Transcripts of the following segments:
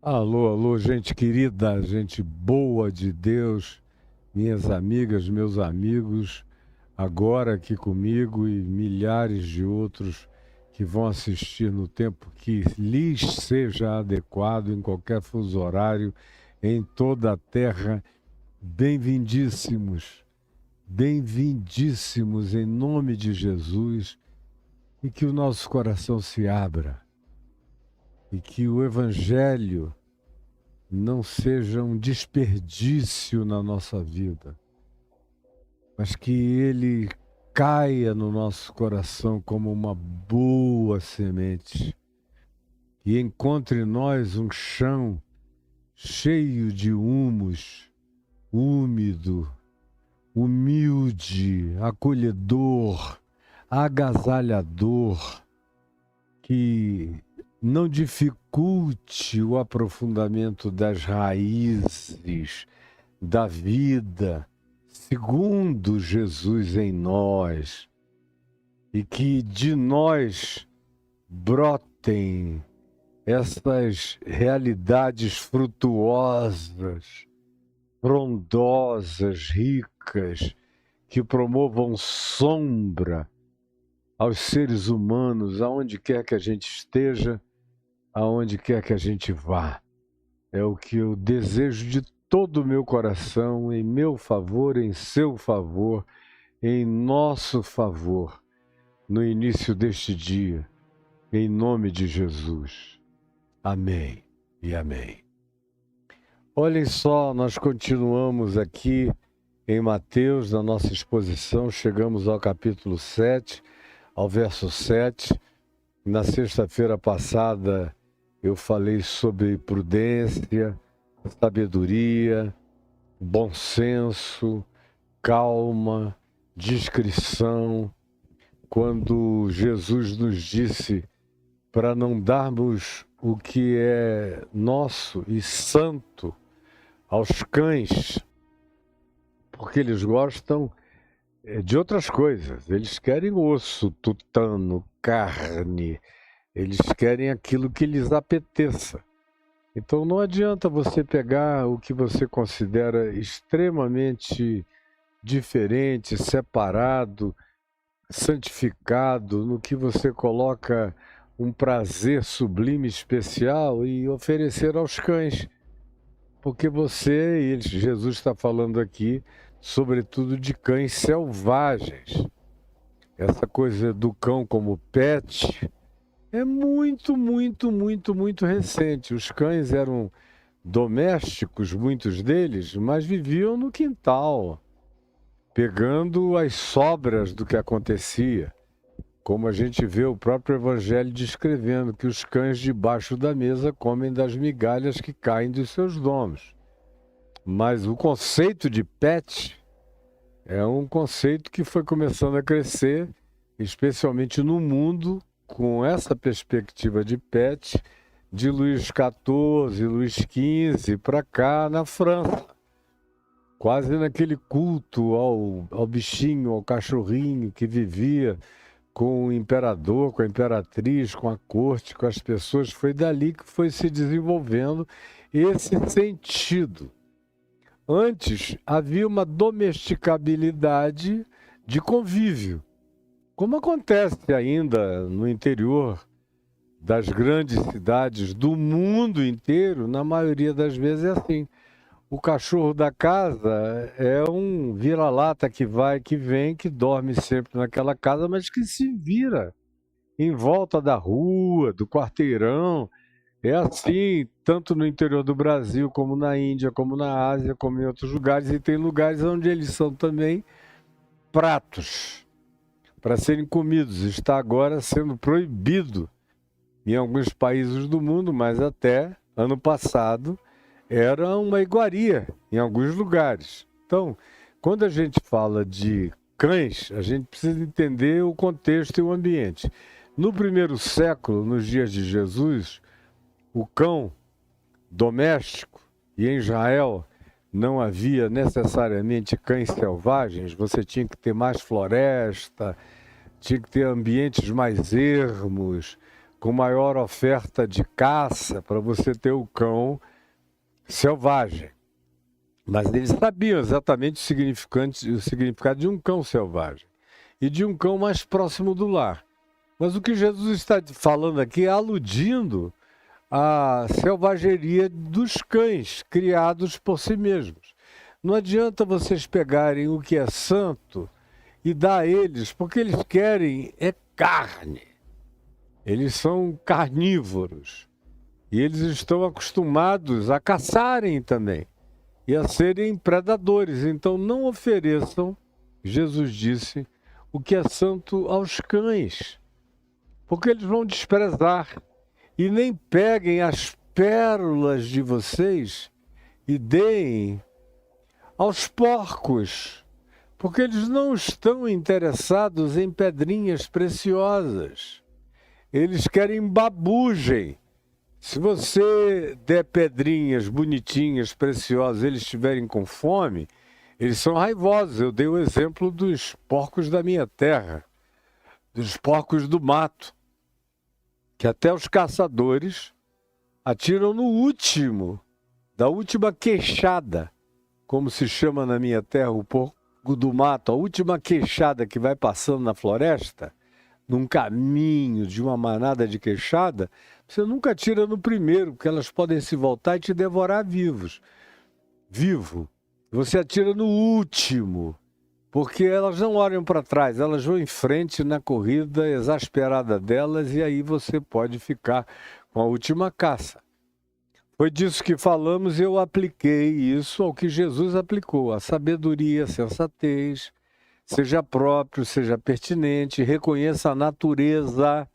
Alô, alô, gente querida, gente boa de Deus, minhas amigas, meus amigos, agora aqui comigo e milhares de outros que vão assistir no tempo que lhes seja adequado, em qualquer fuso horário, em toda a terra. Bem-vindíssimos, bem-vindíssimos em nome de Jesus, e que o nosso coração se abra e que o Evangelho não seja um desperdício na nossa vida, mas que ele caia no nosso coração como uma boa semente e encontre em nós um chão cheio de humus, úmido, humilde, acolhedor, agasalhador, que não dificulte o aprofundamento das raízes da vida, segundo Jesus em nós, e que de nós brotem essas realidades frutuosas, frondosas, ricas, que promovam sombra aos seres humanos, aonde quer que a gente esteja, aonde quer que a gente vá. É o que eu desejo de todo o meu coração, em meu favor, em seu favor, em nosso favor, no início deste dia, em nome de Jesus. Amém e amém. Olhem só, nós continuamos aqui em Mateus, na nossa exposição, chegamos ao capítulo 7, ao verso 7. Na sexta-feira passada eu falei sobre prudência, sabedoria, bom senso, calma, discrição, quando Jesus nos disse para não darmos o que é nosso e santo aos cães, porque eles gostam de outras coisas. Eles querem osso, tutano, carne, eles querem aquilo que lhes apeteça. Então não adianta você pegar o que você considera extremamente diferente, separado, santificado, no que você coloca um prazer sublime, especial, e oferecer aos cães. Porque Jesus está falando aqui, sobretudo, de cães selvagens. Essa coisa do cão como pet é muito, muito, muito, muito recente. Os cães eram domésticos, muitos deles, mas viviam no quintal, pegando as sobras do que acontecia. Como a gente vê o próprio Evangelho descrevendo que os cães debaixo da mesa comem das migalhas que caem dos seus donos. Mas o conceito de pet é um conceito que foi começando a crescer, especialmente no mundo, com essa perspectiva de pet, de Luís XIV, Luís XV, para cá na França. Quase naquele culto ao bichinho, ao cachorrinho que vivia com o imperador, com a imperatriz, com a corte, com as pessoas. Foi dali que foi se desenvolvendo esse sentido. Antes, havia uma domesticabilidade de convívio, como acontece ainda no interior das grandes cidades do mundo inteiro. Na maioria das vezes é assim. O cachorro da casa é um vira-lata que vai, que vem, que dorme sempre naquela casa, mas que se vira em volta da rua, do quarteirão. É assim, tanto no interior do Brasil, como na Índia, como na Ásia, como em outros lugares. E tem lugares onde eles são também pratos para serem comidos. Está agora sendo proibido em alguns países do mundo, mas até ano passado era uma iguaria em alguns lugares. Então, quando a gente fala de cães, a gente precisa entender o contexto e o ambiente. No primeiro século, nos dias de Jesus, o cão doméstico, e em Israel não havia necessariamente cães selvagens, você tinha que ter mais floresta, tinha que ter ambientes mais ermos, com maior oferta de caça para você ter o cão selvagem. Mas eles sabiam exatamente o significado de um cão selvagem e de um cão mais próximo do lar. Mas o que Jesus está falando aqui é aludindo à selvageria dos cães criados por si mesmos. Não adianta vocês pegarem o que é santo e dar a eles, porque eles querem é carne. Eles são carnívoros e eles estão acostumados a caçarem também e a serem predadores. Então não ofereçam, Jesus disse, o que é santo aos cães, porque eles vão desprezar. E nem peguem as pérolas de vocês e deem aos porcos, porque eles não estão interessados em pedrinhas preciosas. Eles querem babugem. Se você der pedrinhas bonitinhas, preciosas, eles estiverem com fome, eles são raivosos. Eu dei o exemplo dos porcos da minha terra, dos porcos do mato, que até os caçadores atiram no último, da última queixada, como se chama na minha terra o porco do mato, a última queixada que vai passando na floresta, num caminho de uma manada de queixada, você nunca atira no primeiro, porque elas podem se voltar e te devorar vivo. Você atira no último, porque elas não olham para trás, elas vão em frente na corrida exasperada delas e aí você pode ficar com a última caça. Foi disso que falamos e eu apliquei isso ao que Jesus aplicou, a sabedoria, a sensatez, seja próprio, seja pertinente, reconheça a natureza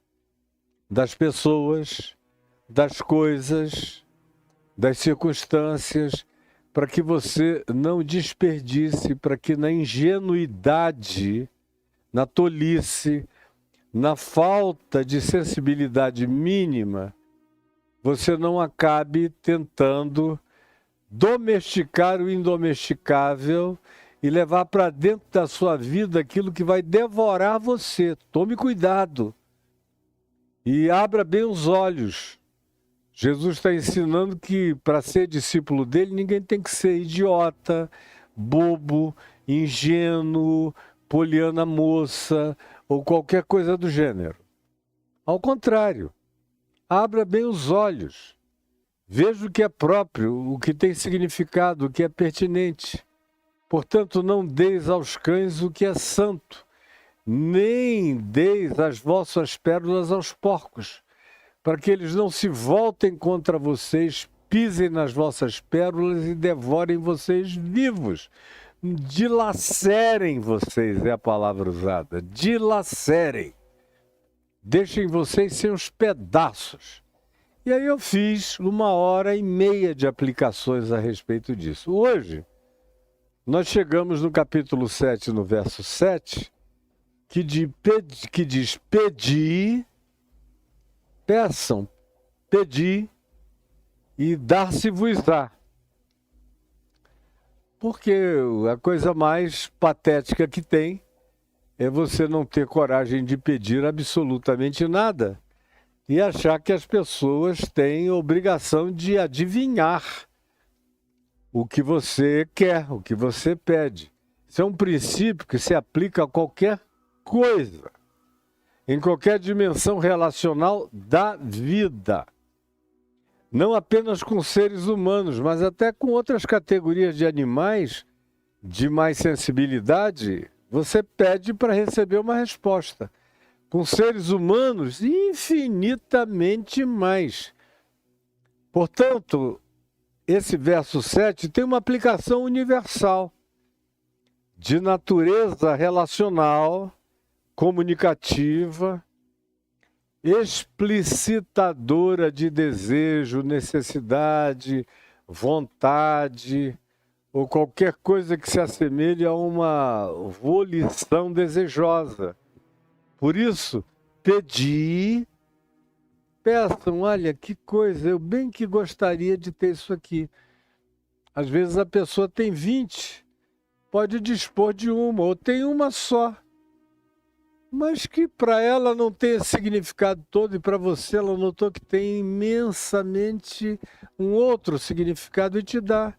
das pessoas, das coisas, das circunstâncias, para que você não desperdice, para que na ingenuidade, na tolice, na falta de sensibilidade mínima, você não acabe tentando domesticar o indomesticável e levar para dentro da sua vida aquilo que vai devorar você. Tome cuidado e abra bem os olhos. Jesus está ensinando que para ser discípulo dele, ninguém tem que ser idiota, bobo, ingênuo, poliana moça ou qualquer coisa do gênero. Ao contrário, abra bem os olhos. Veja o que é próprio, o que tem significado, o que é pertinente. Portanto, não deis aos cães o que é santo, nem deis as vossas pérolas aos porcos, para que eles não se voltem contra vocês, pisem nas vossas pérolas e devorem vocês vivos. Dilacerem vocês, é a palavra usada. Dilacerem. Deixem vocês sem os pedaços. E aí eu fiz 1h30 de aplicações a respeito disso. Hoje, nós chegamos no capítulo 7, no verso 7, que diz: pedi, peçam, pedi e dar-se-vos-á. Porque a coisa mais patética que tem é você não ter coragem de pedir absolutamente nada e achar que as pessoas têm obrigação de adivinhar o que você quer, o que você pede. Isso é um princípio que se aplica a qualquer coisa, em qualquer dimensão relacional da vida. Não apenas com seres humanos, mas até com outras categorias de animais de mais sensibilidade, você pede para receber uma resposta. Com seres humanos, infinitamente mais. Portanto, esse verso 7 tem uma aplicação universal, de natureza relacional, comunicativa, explicitadora de desejo, necessidade, vontade, ou qualquer coisa que se assemelhe a uma volição desejosa. Por isso, pedi, peçam, olha, que coisa, eu bem que gostaria de ter isso aqui. Às vezes a pessoa tem 20, pode dispor de uma, ou tem uma só. mas que para ela não tem esse significado todo e para você ela notou que tem imensamente um outro significado e te dá.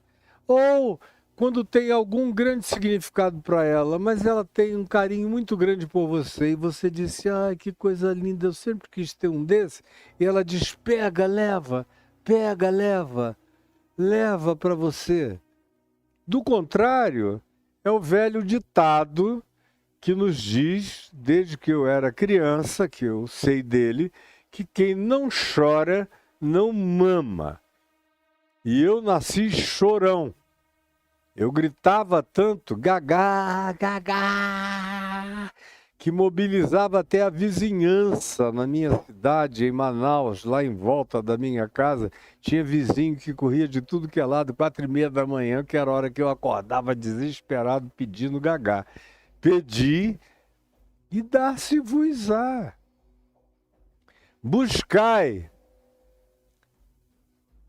Ou quando tem algum grande significado para ela, mas ela tem um carinho muito grande por você e você disse, ai, que coisa linda, eu sempre quis ter um desse, e ela diz, pega, leva para você. Do contrário, é o velho ditado que nos diz, desde que eu era criança, que eu sei dele, que quem não chora não mama. E eu nasci chorão. Eu gritava tanto, gagá, gagá, que mobilizava até a vizinhança na minha cidade, em Manaus, lá em volta da minha casa. Tinha vizinho que corria de tudo que é lado, 4h30 da manhã, que era a hora que eu acordava desesperado pedindo gagá. Pedi e dar-se-vos-á. Buscai,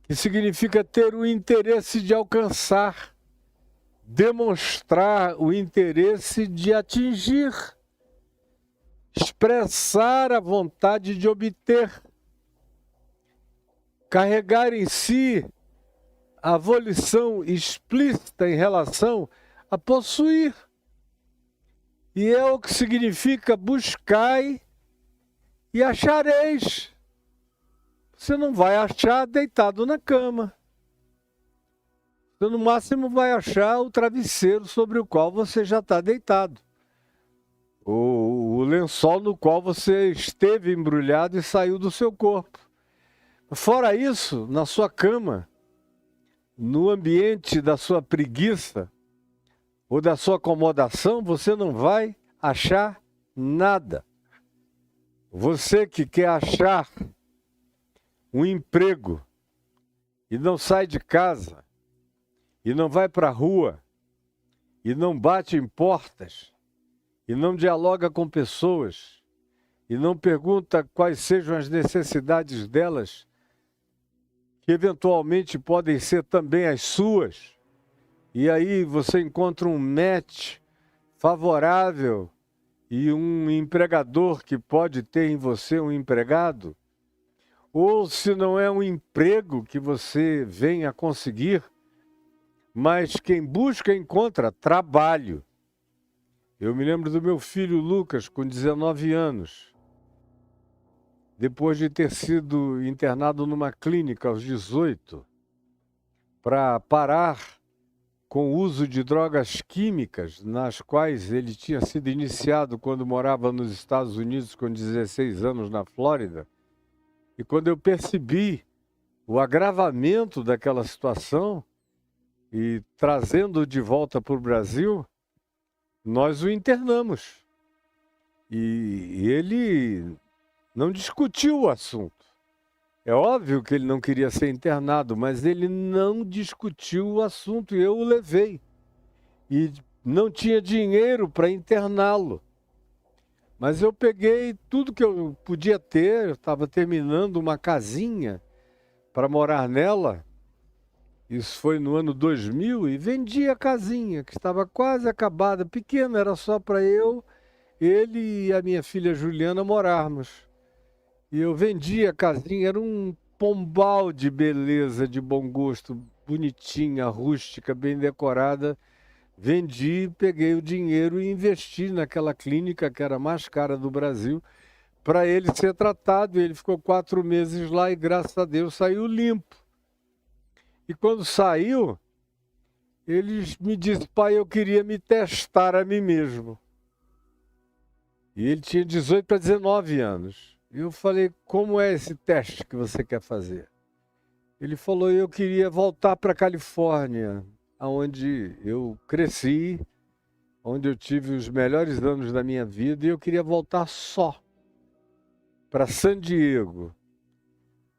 que significa ter o interesse de alcançar, demonstrar o interesse de atingir, expressar a vontade de obter, carregar em si a volição explícita em relação a possuir. E é o que significa buscai e achareis. Você não vai achar deitado na cama. Você no máximo vai achar o travesseiro sobre o qual você já está deitado. O lençol no qual você esteve embrulhado e saiu do seu corpo. Fora isso, na sua cama, no ambiente da sua preguiça ou da sua acomodação, você não vai achar nada. Você que quer achar um emprego e não sai de casa, e não vai para a rua, e não bate em portas, e não dialoga com pessoas, e não pergunta quais sejam as necessidades delas, que eventualmente podem ser também as suas, e aí você encontra um match favorável e um empregador que pode ter em você um empregado, ou se não é um emprego que você vem a conseguir, mas quem busca encontra trabalho. Eu me lembro do meu filho Lucas, com 19 anos, depois de ter sido internado numa clínica aos 18, para parar com o uso de drogas químicas, nas quais ele tinha sido iniciado quando morava nos Estados Unidos com 16 anos na Flórida. E quando eu percebi o agravamento daquela situação e trazendo de volta para o Brasil, nós o internamos. E ele não discutiu o assunto. É óbvio que ele não queria ser internado, mas ele não discutiu o assunto e eu o levei. E não tinha dinheiro para interná-lo. Mas eu peguei tudo que eu podia ter, eu estava terminando uma casinha para morar nela, isso foi no ano 2000, e vendi a casinha, que estava quase acabada, pequena, era só para eu, ele e a minha filha Juliana morarmos. E eu vendi a casinha, era um pombal de beleza, de bom gosto, bonitinha, rústica, bem decorada. Vendi, peguei o dinheiro e investi naquela clínica que era a mais cara do Brasil, para ele ser tratado. Ele ficou 4 meses lá e, graças a Deus, saiu limpo. E quando saiu, ele me disse, pai, eu queria me testar a mim mesmo. E ele tinha 18 para 19 anos. E eu falei, como é esse teste que você quer fazer? Ele falou, eu queria voltar para a Califórnia, onde eu cresci, onde eu tive os melhores anos da minha vida, e eu queria voltar só para San Diego.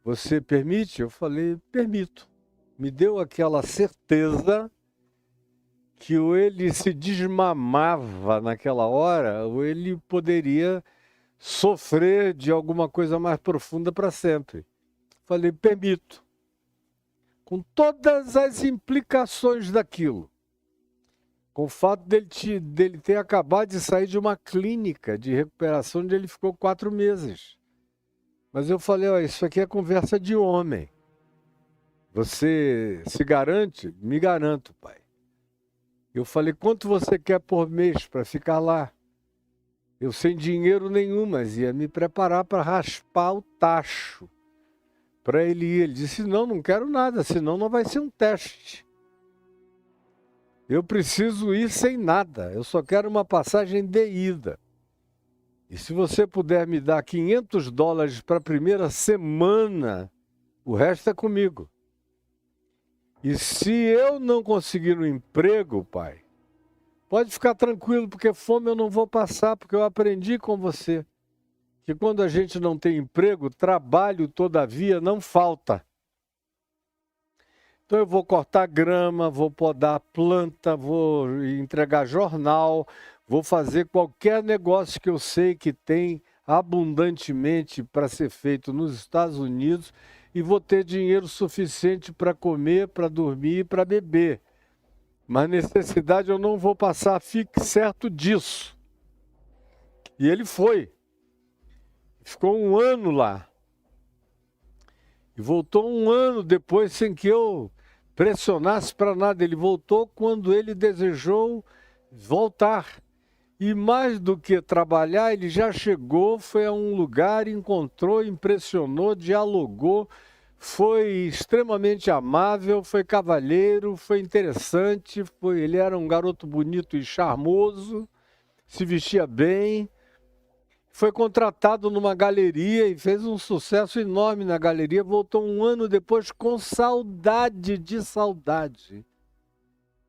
Você permite? Eu falei, permito. Me deu aquela certeza que ou ele se desmamava naquela hora, ou ele poderia sofrer de alguma coisa mais profunda para sempre. Falei, permito. Com todas as implicações daquilo. com o fato dele ter acabado de sair de uma clínica de recuperação onde ele ficou 4 meses. Mas eu falei, ó, isso aqui é conversa de homem. Você se garante? Me garanto, pai. Eu falei, quanto você quer por mês para ficar lá? Eu sem dinheiro nenhum, mas ia me preparar para raspar o tacho para ele ir. Ele disse, não, não quero nada, senão não vai ser um teste. Eu preciso ir sem nada, eu só quero uma passagem de ida. E se você puder me dar $500 para a primeira semana, o resto é comigo. E se eu não conseguir um emprego, pai, pode ficar tranquilo, porque fome eu não vou passar, porque eu aprendi com você que quando a gente não tem emprego, trabalho, todavia, não falta. Então eu vou cortar grama, vou podar planta, vou entregar jornal, vou fazer qualquer negócio que eu sei que tem abundantemente para ser feito nos Estados Unidos e vou ter dinheiro suficiente para comer, para dormir e para beber. Mas necessidade eu não vou passar, fique certo disso. E ele foi. Ficou 1 ano lá. E voltou 1 ano depois sem que eu pressionasse para nada. Ele voltou quando ele desejou voltar. E mais do que trabalhar, ele já chegou, foi a um lugar, encontrou, impressionou, dialogou, foi extremamente amável, foi cavalheiro, foi interessante, ele era um garoto bonito e charmoso, se vestia bem, foi contratado numa galeria e fez um sucesso enorme na galeria, voltou 1 ano depois com saudade de saudade,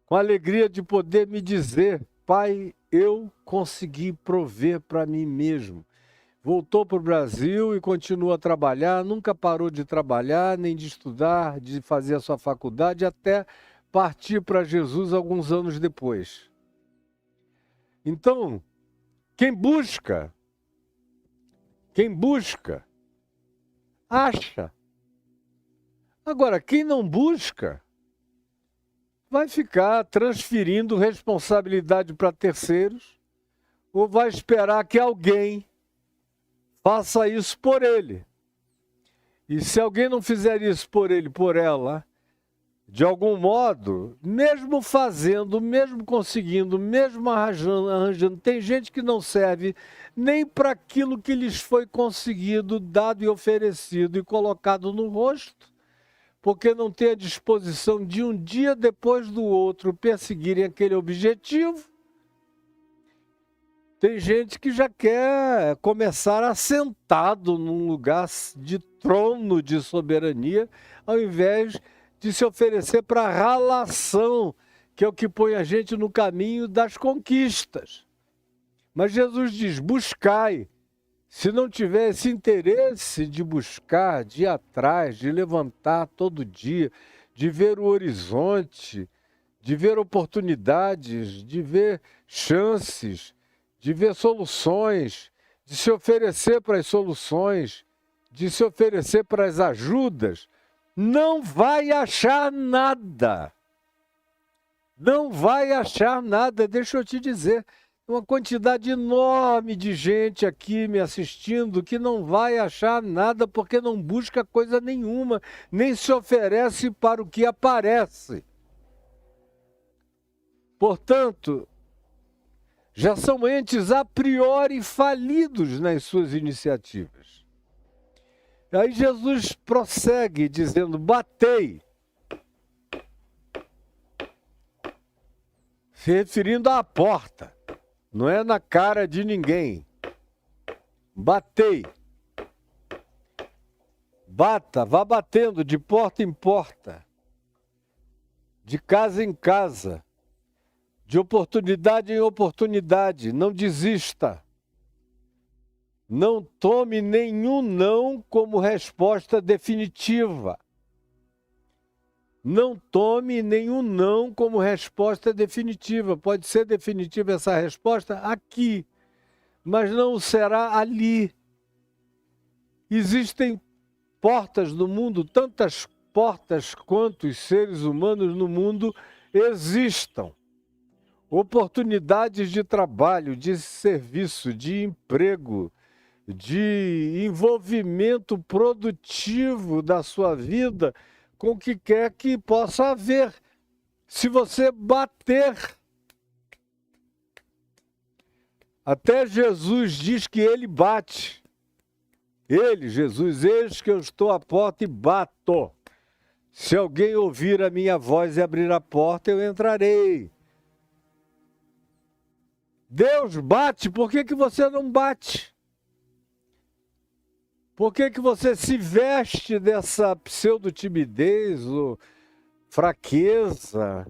com alegria de poder me dizer, pai, eu consegui prover para mim mesmo. Voltou para o Brasil e continua a trabalhar, nunca parou de trabalhar, nem de estudar, de fazer a sua faculdade, até partir para Jesus alguns anos depois. Então, quem busca, acha. Agora, quem não busca, vai ficar transferindo responsabilidade para terceiros ou vai esperar que alguém faça isso por ele. E se alguém não fizer isso por ele, por ela, de algum modo, mesmo fazendo, mesmo conseguindo, mesmo arranjando, tem gente que não serve nem para aquilo que lhes foi conseguido, dado e oferecido e colocado no rosto, porque não tem a disposição de um dia depois do outro perseguirem aquele objetivo. Tem gente que já quer começar assentado num lugar de trono de soberania, ao invés de se oferecer para a ralação, que é o que põe a gente no caminho das conquistas. Mas Jesus diz, buscai. Se não tiver esse interesse de buscar, de ir atrás, de levantar todo dia, de ver o horizonte, de ver oportunidades, de ver chances, de ver soluções, de se oferecer para as soluções, de se oferecer para as ajudas, não vai achar nada. Não vai achar nada, deixa eu te dizer. Uma quantidade enorme de gente aqui me assistindo que não vai achar nada porque não busca coisa nenhuma, nem se oferece para o que aparece. Portanto, já são entes a priori falidos nas suas iniciativas. Aí Jesus prossegue dizendo, batei, se referindo à porta. Não é na cara de ninguém. Batei. Bata, vá batendo de porta em porta, de casa em casa, de oportunidade em oportunidade. Não desista. Não tome nenhum não como resposta definitiva. Não tome nenhum não como resposta definitiva. Pode ser definitiva essa resposta aqui, mas não será ali. Existem portas no mundo, tantas portas quanto os seres humanos no mundo existam. oportunidades de trabalho, de serviço, de emprego, de envolvimento produtivo da sua vida com o que quer que possa haver. Se você bater, até Jesus diz que ele bate. Ele, Jesus, eis que eu estou à porta e bato. Se alguém ouvir a minha voz e abrir a porta, eu entrarei. Deus bate, por que que você não bate? Por que que você se veste dessa pseudo-timidez ou fraqueza?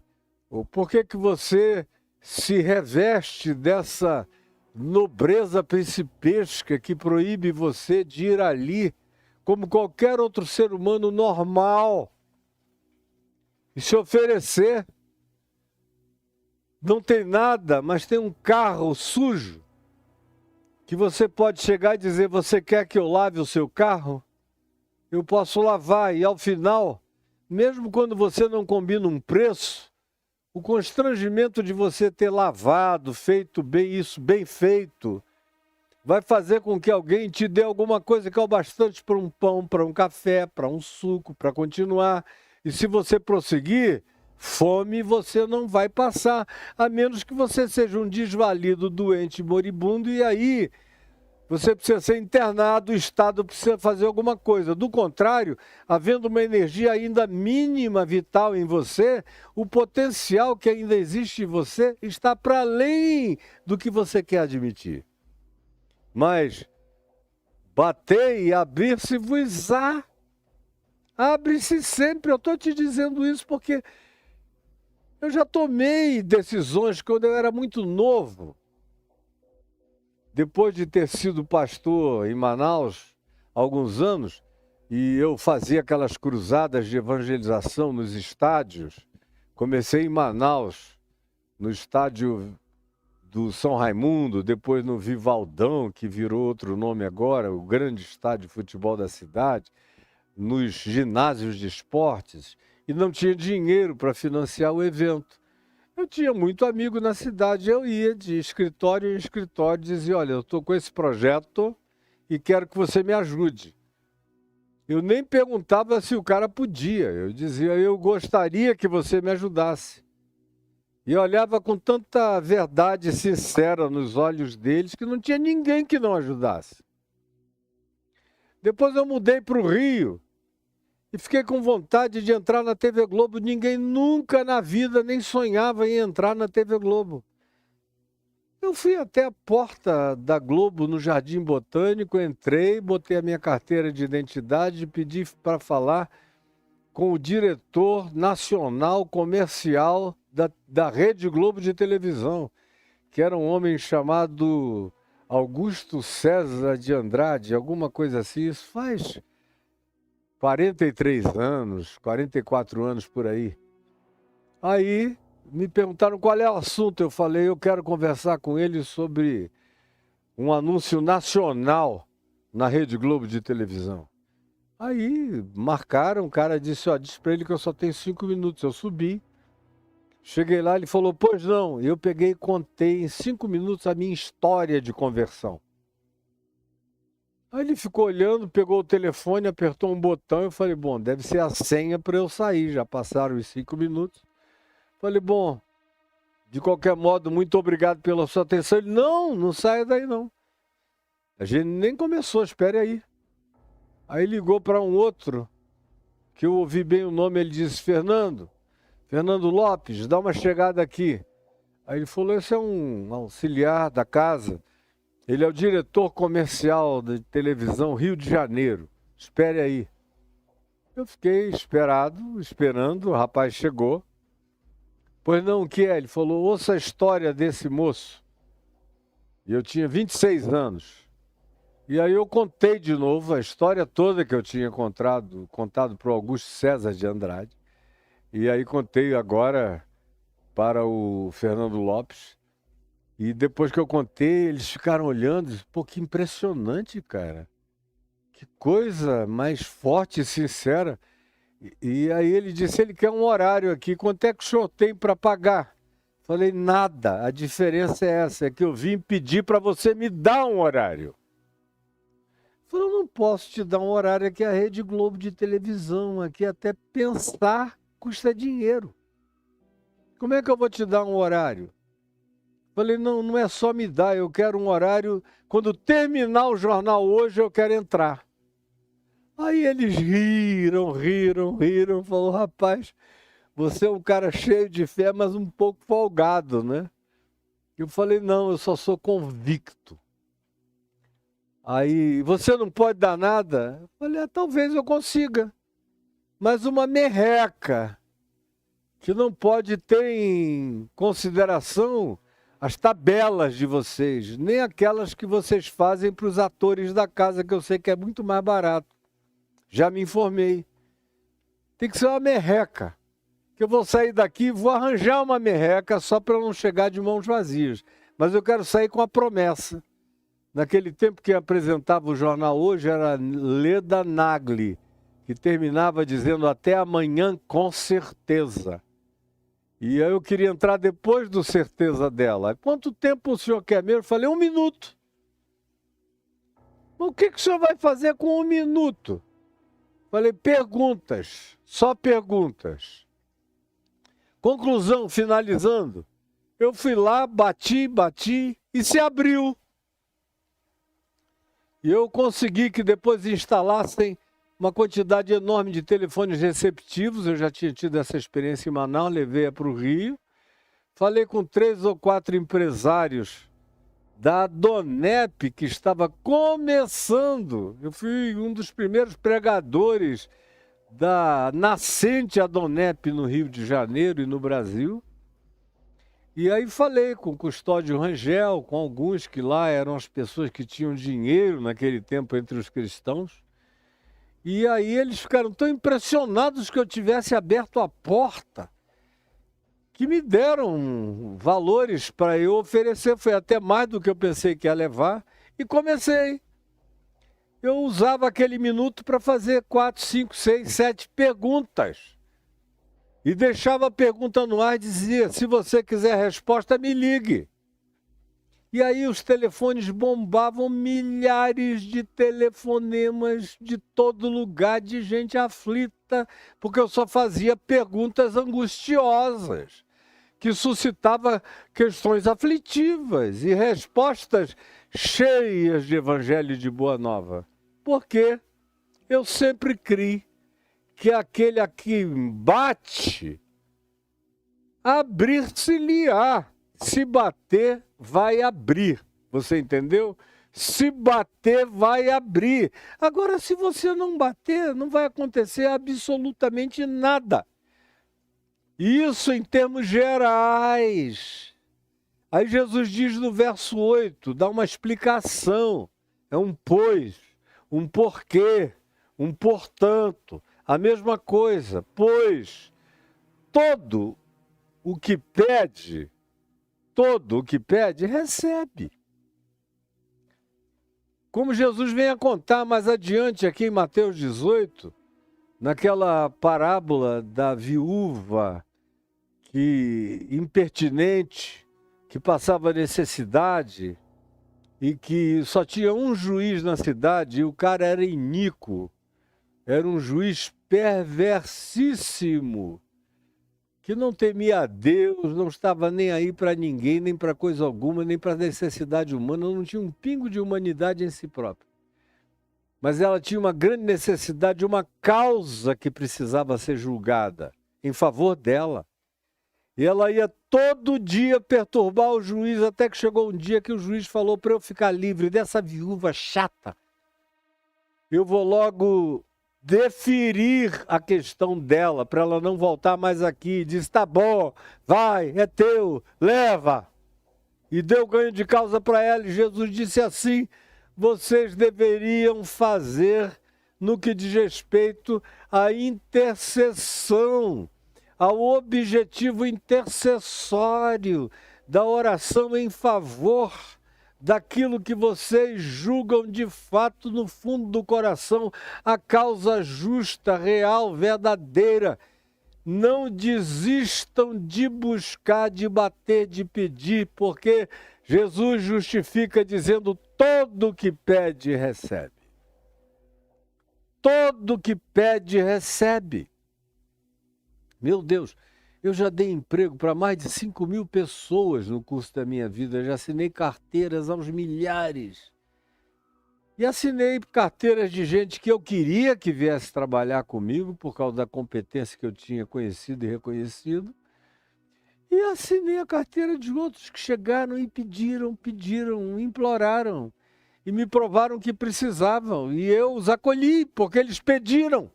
Ou por que que você se reveste dessa nobreza principesca que proíbe você de ir ali como qualquer outro ser humano normal e se oferecer? Não tem nada, mas tem um carro sujo que você pode chegar e dizer: você quer que eu lave o seu carro? Eu posso lavar. E ao final, mesmo quando você não combina um preço, o constrangimento de você ter lavado, feito bem isso, bem feito, vai fazer com que alguém te dê alguma coisa que é o bastante para um pão, para um café, para um suco, para continuar. E se você prosseguir, fome você não vai passar, a menos que você seja um desvalido, doente, moribundo, e aí você precisa ser internado, o Estado precisa fazer alguma coisa. Do contrário, havendo uma energia ainda mínima vital em você, o potencial que ainda existe em você está para além do que você quer admitir. Mas batei e abrir-se-vos-á. Abre-se sempre. Eu estou te dizendo isso porque eu já tomei decisões quando eu era muito novo. Depois de ter sido pastor em Manaus há alguns anos, e eu fazia aquelas cruzadas de evangelização nos estádios, comecei em Manaus, no estádio do São Raimundo, depois no Vivaldão, que virou outro nome agora, o grande estádio de futebol da cidade, nos ginásios de esportes, e não tinha dinheiro para financiar o evento. Eu tinha muito amigo na cidade, eu ia de escritório em escritório e dizia: olha, eu estou com esse projeto e quero que você me ajude. Eu nem perguntava se o cara podia, eu dizia: eu gostaria que você me ajudasse. E eu olhava com tanta verdade sincera nos olhos deles que não tinha ninguém que não ajudasse. Depois eu mudei para o Rio e fiquei com vontade de entrar na TV Globo. Ninguém nunca na vida nem sonhava em entrar na TV Globo. Eu fui até a porta da Globo no Jardim Botânico, entrei, botei a minha carteira de identidade e pedi para falar com o diretor nacional comercial da Rede Globo de televisão, que era um homem chamado Augusto César de Andrade, alguma coisa assim. Isso faz 43 anos, 44 anos por aí. Aí me perguntaram qual é o assunto. Eu falei: eu quero conversar com ele sobre um anúncio nacional na Rede Globo de televisão. Aí marcaram, o cara disse: ó, diz para ele que eu só tenho 5 minutos. Eu subi, cheguei lá, ele falou: pois não. Eu peguei e contei em 5 minutos a minha história de conversão. Aí ele ficou olhando, pegou o telefone, apertou um botão. Eu falei: bom, deve ser a senha para eu sair. Já passaram os 5 minutos. Falei: bom, de qualquer modo, muito obrigado pela sua atenção. Ele: não saia daí não. A gente nem começou, espere aí. Aí ligou para um outro, que eu ouvi bem o nome, ele disse: Fernando Lopes, dá uma chegada aqui. Aí ele falou: esse é um auxiliar da casa. Ele é o diretor comercial de televisão Rio de Janeiro. Espere aí. Eu fiquei esperando, o rapaz chegou. Pois não, o que é? Ele falou: ouça a história desse moço. E eu tinha 26 anos. E aí eu contei de novo a história toda que eu tinha contado para o Augusto César de Andrade. E aí contei agora para o Fernando Lopes. E depois que eu contei, eles ficaram olhando: pô, que impressionante, cara. Que coisa mais forte e sincera. E aí ele disse: ele quer um horário aqui, quanto é que o senhor tem para pagar? Falei, nada, a diferença é essa, é que eu vim pedir para você me dar um horário. Falei, eu não posso te dar um horário, aqui é a Rede Globo de televisão, aqui até pensar custa dinheiro. Como é que eu vou te dar um horário? Falei, não, não é só me dar, eu quero um horário, quando terminar o jornal hoje eu quero entrar. Aí eles riram, falou, rapaz, você é um cara cheio de fé, mas um pouco folgado, né? Eu falei, não, eu só sou convicto. Aí, você não pode dar nada? Eu falei, talvez eu consiga, mas uma merreca, que não pode ter em consideração as tabelas de vocês, nem aquelas que vocês fazem para os atores da casa, que eu sei que é muito mais barato. Já me informei. Tem que ser uma merreca. Que eu vou sair daqui e vou arranjar uma merreca só para não chegar de mãos vazias. Mas eu quero sair com a promessa. Naquele tempo que apresentava o jornal hoje era Leda Nagli, que terminava dizendo até amanhã com certeza. E aí eu queria entrar depois do certeza dela. Quanto tempo o senhor quer mesmo? Eu falei, 1 minuto. Mas o que o senhor vai fazer com 1 minuto? Falei, perguntas, só perguntas. Conclusão, finalizando. Eu fui lá, bati e se abriu. E eu consegui que depois instalassem uma quantidade enorme de telefones receptivos. Eu já tinha tido essa experiência em Manaus, levei-a para o Rio. Falei com 3 ou 4 empresários da Donep, que estava começando. Eu fui um dos primeiros pregadores da nascente Adonep no Rio de Janeiro e no Brasil. E aí falei com o Custódio Rangel, com alguns que lá eram as pessoas que tinham dinheiro naquele tempo entre os cristãos. E aí eles ficaram tão impressionados que eu tivesse aberto a porta, que me deram valores para eu oferecer. Foi até mais do que eu pensei que ia levar. E comecei. Eu usava aquele minuto para fazer 4, 5, 6, 7 perguntas. E deixava a pergunta no ar e dizia, se você quiser resposta, me ligue. E aí os telefones bombavam, milhares de telefonemas de todo lugar, de gente aflita, porque eu só fazia perguntas angustiosas, que suscitava questões aflitivas e respostas cheias de evangelho de boa nova. Porque eu sempre criei que aquele a que bate, abrir-se-lhe-á. Se bater, vai abrir. Você entendeu? Se bater, vai abrir. Agora, se você não bater, não vai acontecer absolutamente nada. Isso em termos gerais. Aí Jesus diz no verso 8, dá uma explicação. É um pois, um porquê, um portanto. A mesma coisa, pois todo o que pede, recebe. Como Jesus vem a contar mais adiante aqui em Mateus 18, naquela parábola da viúva impertinente, que passava necessidade e que só tinha um juiz na cidade e o cara era iníquo. Era um juiz perversissimo, que não temia a Deus, não estava nem aí para ninguém, nem para coisa alguma, nem para necessidade humana, não tinha um pingo de humanidade em si próprio. Mas ela tinha uma grande necessidade de uma causa que precisava ser julgada em favor dela. E ela ia todo dia perturbar o juiz, até que chegou um dia que o juiz falou para eu ficar livre dessa viúva chata. Eu vou logo deferir a questão dela, para ela não voltar mais aqui. Diz, tá bom, vai, é teu, leva. E deu ganho de causa para ela. E Jesus disse assim, vocês deveriam fazer no que diz respeito à intercessão, ao objetivo intercessório da oração em favor daquilo que vocês julgam de fato no fundo do coração, a causa justa, real, verdadeira. Não desistam de buscar, de bater, de pedir, porque Jesus justifica dizendo: todo que pede, recebe. Todo que pede, recebe. Meu Deus, eu já dei emprego para mais de 5.000 pessoas no curso da minha vida, já assinei carteiras aos milhares. E assinei carteiras de gente que eu queria que viesse trabalhar comigo, por causa da competência que eu tinha conhecido e reconhecido. E assinei a carteira de outros que chegaram e pediram, imploraram. E me provaram que precisavam. E eu os acolhi, porque eles pediram.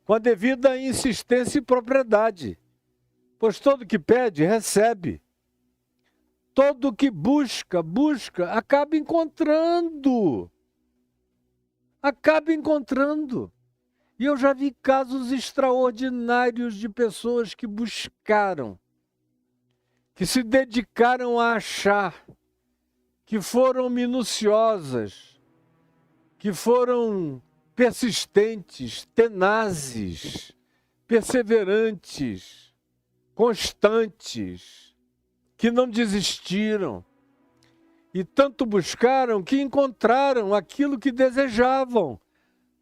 Com a devida insistência e propriedade. Pois todo que pede, recebe. Todo que busca, acaba encontrando. Acaba encontrando. E eu já vi casos extraordinários de pessoas que buscaram, que se dedicaram a achar, que foram minuciosas, que foram persistentes, tenazes, perseverantes, constantes, que não desistiram. E tanto buscaram que encontraram aquilo que desejavam.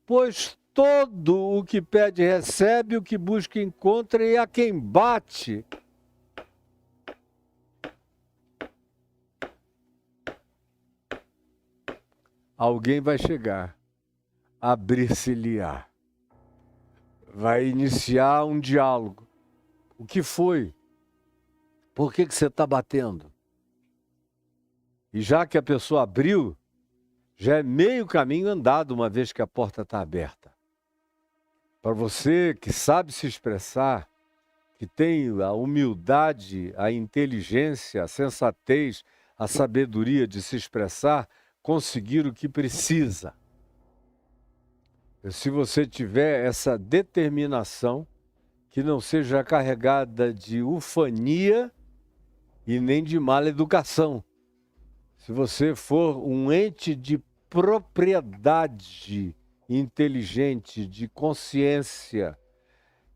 Pois todo o que pede recebe, o que busca encontra, e a quem bate, alguém vai chegar, abrir-se-lhe-á. Vai iniciar um diálogo. O que foi? Por que você está batendo? E já que a pessoa abriu, já é meio caminho andado uma vez que a porta está aberta. Para você que sabe se expressar, que tem a humildade, a inteligência, a sensatez, a sabedoria de se expressar, conseguir o que precisa. Se você tiver essa determinação, que não seja carregada de ufania e nem de mala educação. Se você for um ente de propriedade inteligente, de consciência,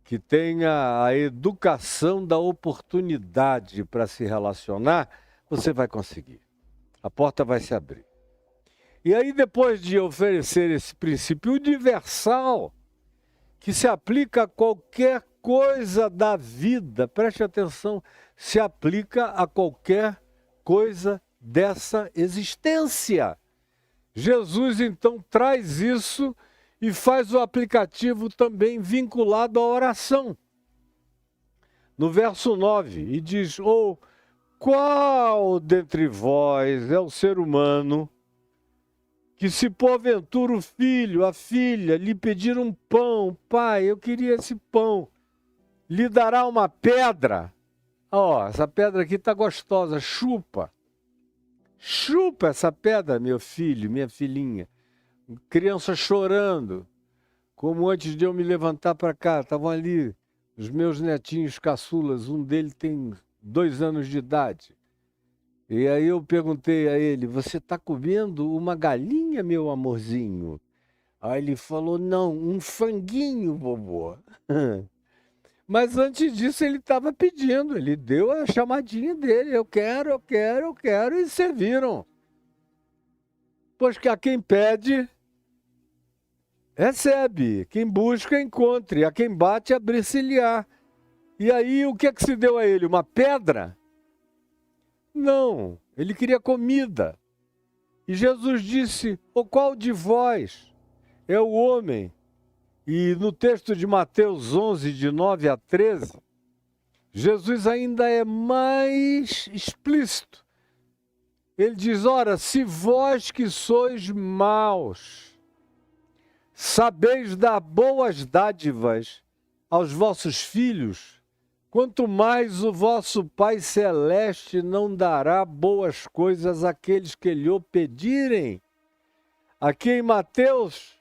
que tenha a educação da oportunidade para se relacionar, você vai conseguir. A porta vai se abrir. E aí, depois de oferecer esse princípio universal, que se aplica a qualquer coisa da vida, preste atenção, se aplica a qualquer coisa dessa existência. Jesus, então, traz isso e faz o aplicativo também vinculado à oração. No verso 9, e diz: ou qual dentre vós é o ser humano que, se porventura o filho, a filha, lhe pedir um pão, pai, eu queria esse pão, lhe dará uma pedra? Ó, essa pedra aqui está gostosa, chupa. Chupa essa pedra, meu filho, minha filhinha. Criança chorando. Como antes de eu me levantar para cá, estavam ali os meus netinhos caçulas, um deles tem 2 anos de idade. E aí eu perguntei a ele: você está comendo uma galinha, meu amorzinho? Aí ele falou: não, um franguinho, vovô. Mas antes disso ele estava pedindo, ele deu a chamadinha dele: eu quero, e serviram. Pois que a quem pede, recebe. Quem busca, encontre. A quem bate, abrir-se-lhe-á. E aí o que é que se deu a ele? Uma pedra? Não, ele queria comida. E Jesus disse: o qual de vós é o homem? E no texto de Mateus 11, de 9 a 13, Jesus ainda é mais explícito. Ele diz: ora, se vós que sois maus, sabeis dar boas dádivas aos vossos filhos, quanto mais o vosso Pai Celeste não dará boas coisas àqueles que lhe o pedirem. Aqui em Mateus,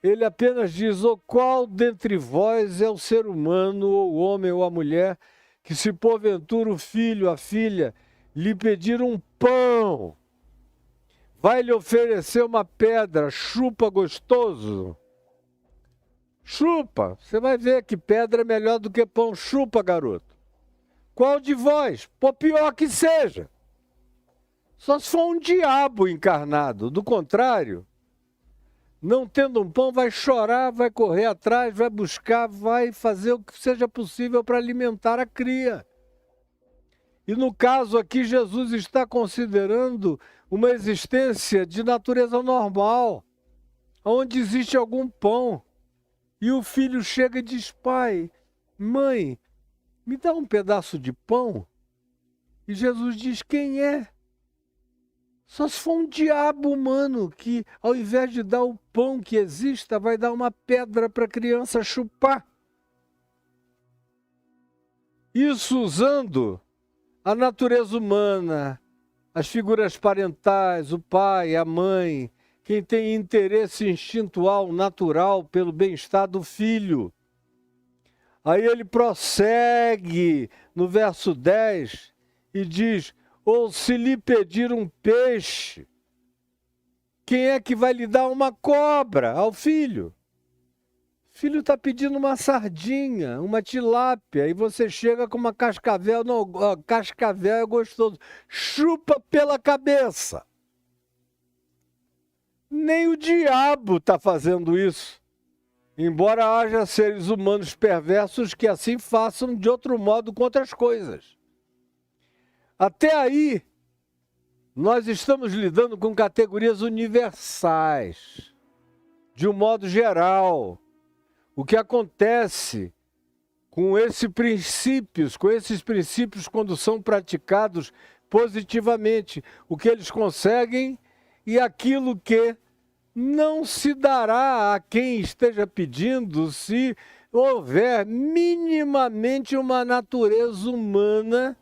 ele apenas diz: o qual dentre vós é o ser humano, ou o homem ou a mulher, que, se porventura o filho, a filha, lhe pedir um pão, vai lhe oferecer uma pedra? Chupa gostoso. Chupa, você vai ver que pedra é melhor do que pão. Chupa, garoto. Qual de vós? Por pior que seja. Só se for um diabo encarnado. Do contrário, não tendo um pão, vai chorar, vai correr atrás, vai buscar, vai fazer o que seja possível para alimentar a cria. E no caso aqui, Jesus está considerando uma existência de natureza normal, onde existe algum pão. E o filho chega e diz: pai, mãe, me dá um pedaço de pão? E Jesus diz: quem é? Só se for um diabo humano que, ao invés de dar o pão que exista, vai dar uma pedra para a criança chupar. Isso usando a natureza humana, as figuras parentais, o pai, a mãe, quem tem interesse instintual, natural pelo bem-estar do filho. Aí ele prossegue no verso 10 e diz: ou se lhe pedir um peixe, quem é que vai lhe dar uma cobra ao filho? O filho está pedindo uma sardinha, uma tilápia, e você chega com uma cascavel. Não, cascavel é gostoso. Chupa pela cabeça. Nem o diabo está fazendo isso. Embora haja seres humanos perversos que assim façam de outro modo com outras coisas. Até aí, nós estamos lidando com categorias universais, de um modo geral. O que acontece com esses princípios, quando são praticados positivamente, o que eles conseguem e aquilo que não se dará a quem esteja pedindo se houver minimamente uma natureza humana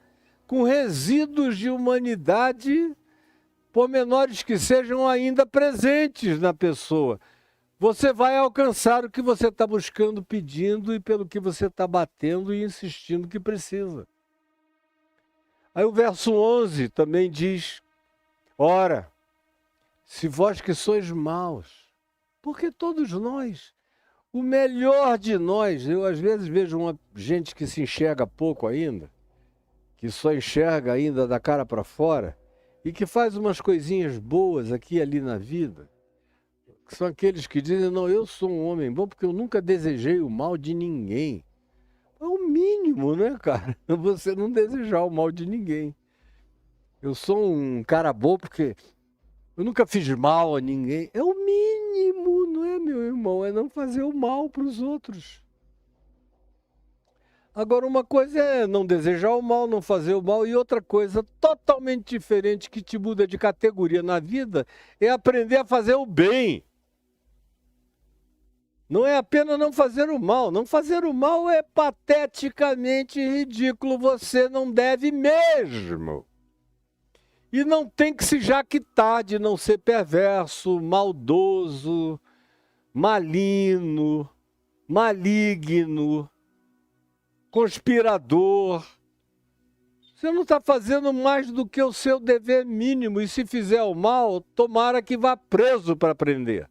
com resíduos de humanidade, por menores que sejam, ainda presentes na pessoa. Você vai alcançar o que você está buscando, pedindo, e pelo que você está batendo e insistindo que precisa. Aí o verso 11 também diz: ora, se vós que sois maus, porque todos nós, o melhor de nós, eu às vezes vejo uma gente que se enxerga pouco ainda, que só enxerga ainda da cara para fora, e que faz umas coisinhas boas aqui e ali na vida, que são aqueles que dizem: não, eu sou um homem bom porque eu nunca desejei o mal de ninguém. É o mínimo, né, cara? Você não desejar o mal de ninguém. Eu sou um cara bom porque eu nunca fiz mal a ninguém. É o mínimo, não é, meu irmão? É não fazer o mal para os outros. Agora, uma coisa é não desejar o mal, não fazer o mal, e outra coisa totalmente diferente que te muda de categoria na vida é aprender a fazer o bem. Não é apenas não fazer o mal. Não fazer o mal é pateticamente ridículo. Você não deve mesmo. E não tem que se jactar de não ser perverso, maldoso, maligno, maligno, conspirador. Você não está fazendo mais do que o seu dever mínimo. E se fizer o mal, tomara que vá preso para aprender.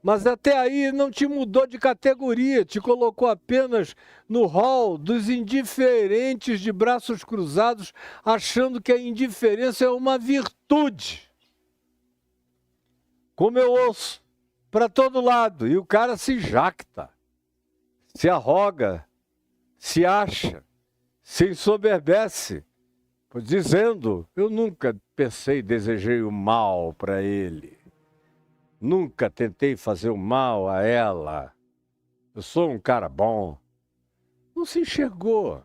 Mas até aí não te mudou de categoria, te colocou apenas no rol dos indiferentes de braços cruzados, achando que a indiferença é uma virtude. Como eu ouço para todo lado, e o cara se jacta, se arroga, se acha, se ensoberbece, dizendo: eu nunca pensei, desejei o mal para ele. Nunca tentei fazer o mal a ela. Eu sou um cara bom. Não se enxergou.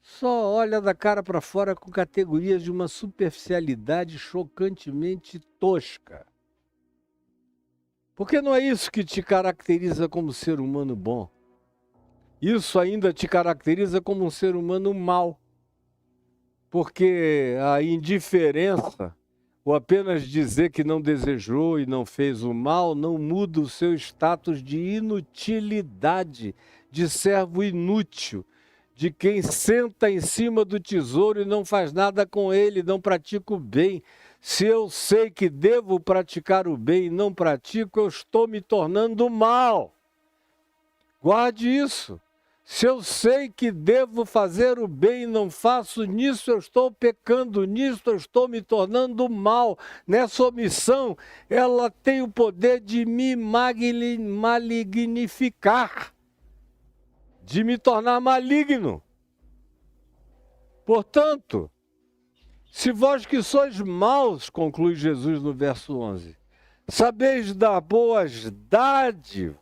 Só olha da cara para fora com categorias de uma superficialidade chocantemente tosca. Porque não é isso que te caracteriza como ser humano bom. Isso ainda te caracteriza como um ser humano mau. Porque a indiferença, ou apenas dizer que não desejou e não fez o mal, não muda o seu status de inutilidade, de servo inútil, de quem senta em cima do tesouro e não faz nada com ele, não pratica o bem. Se eu sei que devo praticar o bem e não pratico, eu estou me tornando mal. Guarde isso. Se eu sei que devo fazer o bem e não faço, nisso eu estou pecando, nisso eu estou me tornando mal. Nessa omissão, ela tem o poder de me malignificar, de me tornar maligno. Portanto, se vós que sois maus, conclui Jesus no verso 11, sabeis dar boas dádivas.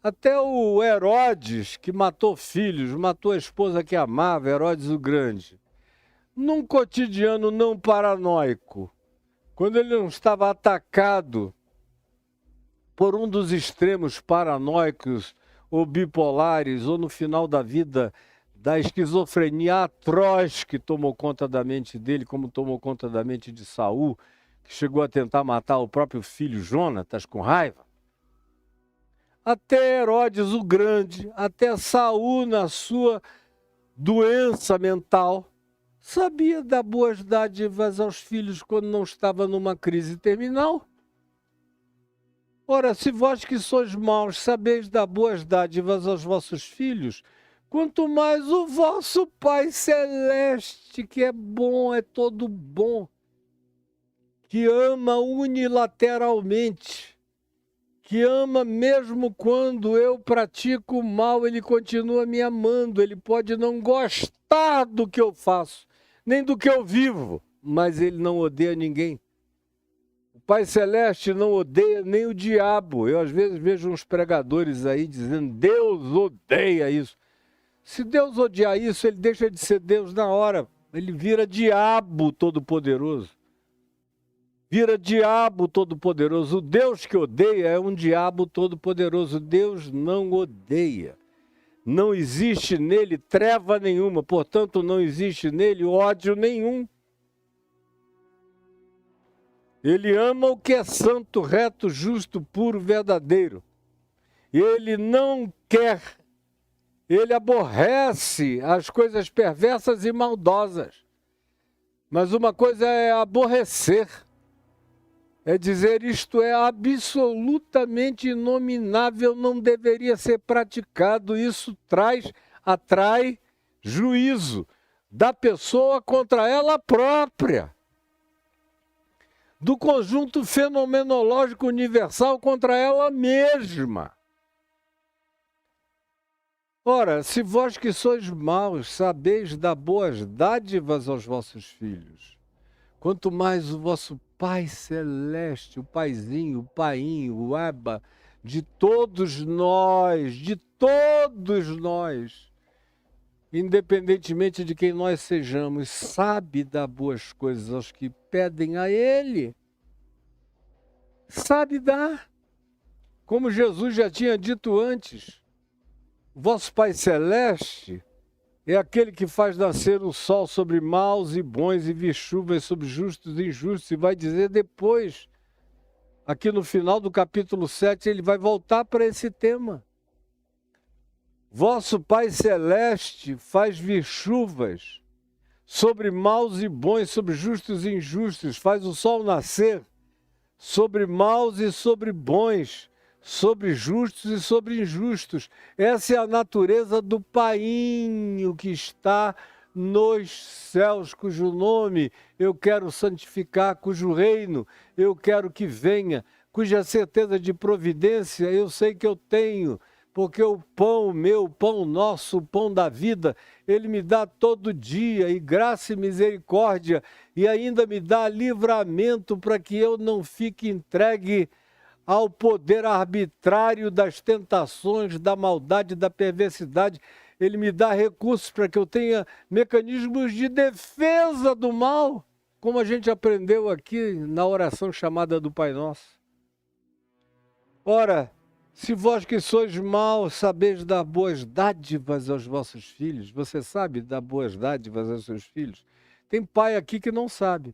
Até o Herodes, que matou filhos, matou a esposa que amava, Herodes o Grande, num cotidiano não paranoico, quando ele não estava atacado por um dos extremos paranoicos ou bipolares, ou no final da vida, da esquizofrenia atroz que tomou conta da mente dele, como tomou conta da mente de Saul, que chegou a tentar matar o próprio filho Jonatas com raiva. Até Herodes o Grande, até Saul na sua doença mental, sabia dar boas dádivas aos filhos quando não estava numa crise terminal. Ora, se vós que sois maus sabeis dar boas dádivas aos vossos filhos, quanto mais o vosso Pai Celeste, que é bom, é todo bom, que ama unilateralmente, que ama mesmo quando eu pratico o mal, ele continua me amando. Ele pode não gostar do que eu faço, nem do que eu vivo, mas ele não odeia ninguém. O Pai Celeste não odeia nem o diabo. Eu às vezes vejo uns pregadores aí dizendo, Deus odeia isso. Se Deus odiar isso, ele deixa de ser Deus na hora. Ele vira diabo todo-poderoso. Vira diabo todo-poderoso. O Deus que odeia é um diabo todo-poderoso. Deus não odeia. Não existe nele treva nenhuma, portanto não existe nele ódio nenhum. Ele ama o que é santo, reto, justo, puro, verdadeiro. Ele não quer, ele aborrece as coisas perversas e maldosas. Mas uma coisa é aborrecer. É dizer, isto é absolutamente inominável, não deveria ser praticado. Isso atrai juízo da pessoa contra ela própria, do conjunto fenomenológico universal contra ela mesma. Ora, se vós que sois maus sabeis dar boas dádivas aos vossos filhos, quanto mais o vosso Pai Celeste, o Paizinho, o Painho, o Abba, de todos nós, independentemente de quem nós sejamos, sabe dar boas coisas aos que pedem a Ele. Sabe dar. Como Jesus já tinha dito antes, vosso Pai Celeste é aquele que faz nascer o sol sobre maus e bons e vir chuvas sobre justos e injustos. E vai dizer depois, aqui no final do capítulo 7, ele vai voltar para esse tema. Vosso Pai Celeste faz vir chuvas sobre maus e bons, sobre justos e injustos. Faz o sol nascer sobre maus e sobre bons, sobre justos e sobre injustos. Essa é a natureza do Painho que está nos céus, cujo nome eu quero santificar, cujo reino eu quero que venha, cuja certeza de providência eu sei que eu tenho, porque o pão meu, o pão nosso, o pão da vida, ele me dá todo dia, e graça e misericórdia, e ainda me dá livramento para que eu não fique entregue ao poder arbitrário das tentações, da maldade, da perversidade. Ele me dá recursos para que eu tenha mecanismos de defesa do mal, como a gente aprendeu aqui na oração chamada do Pai Nosso. Ora, se vós que sois maus sabeis dar boas dádivas aos vossos filhos, você sabe dar boas dádivas aos seus filhos? Tem pai aqui que não sabe.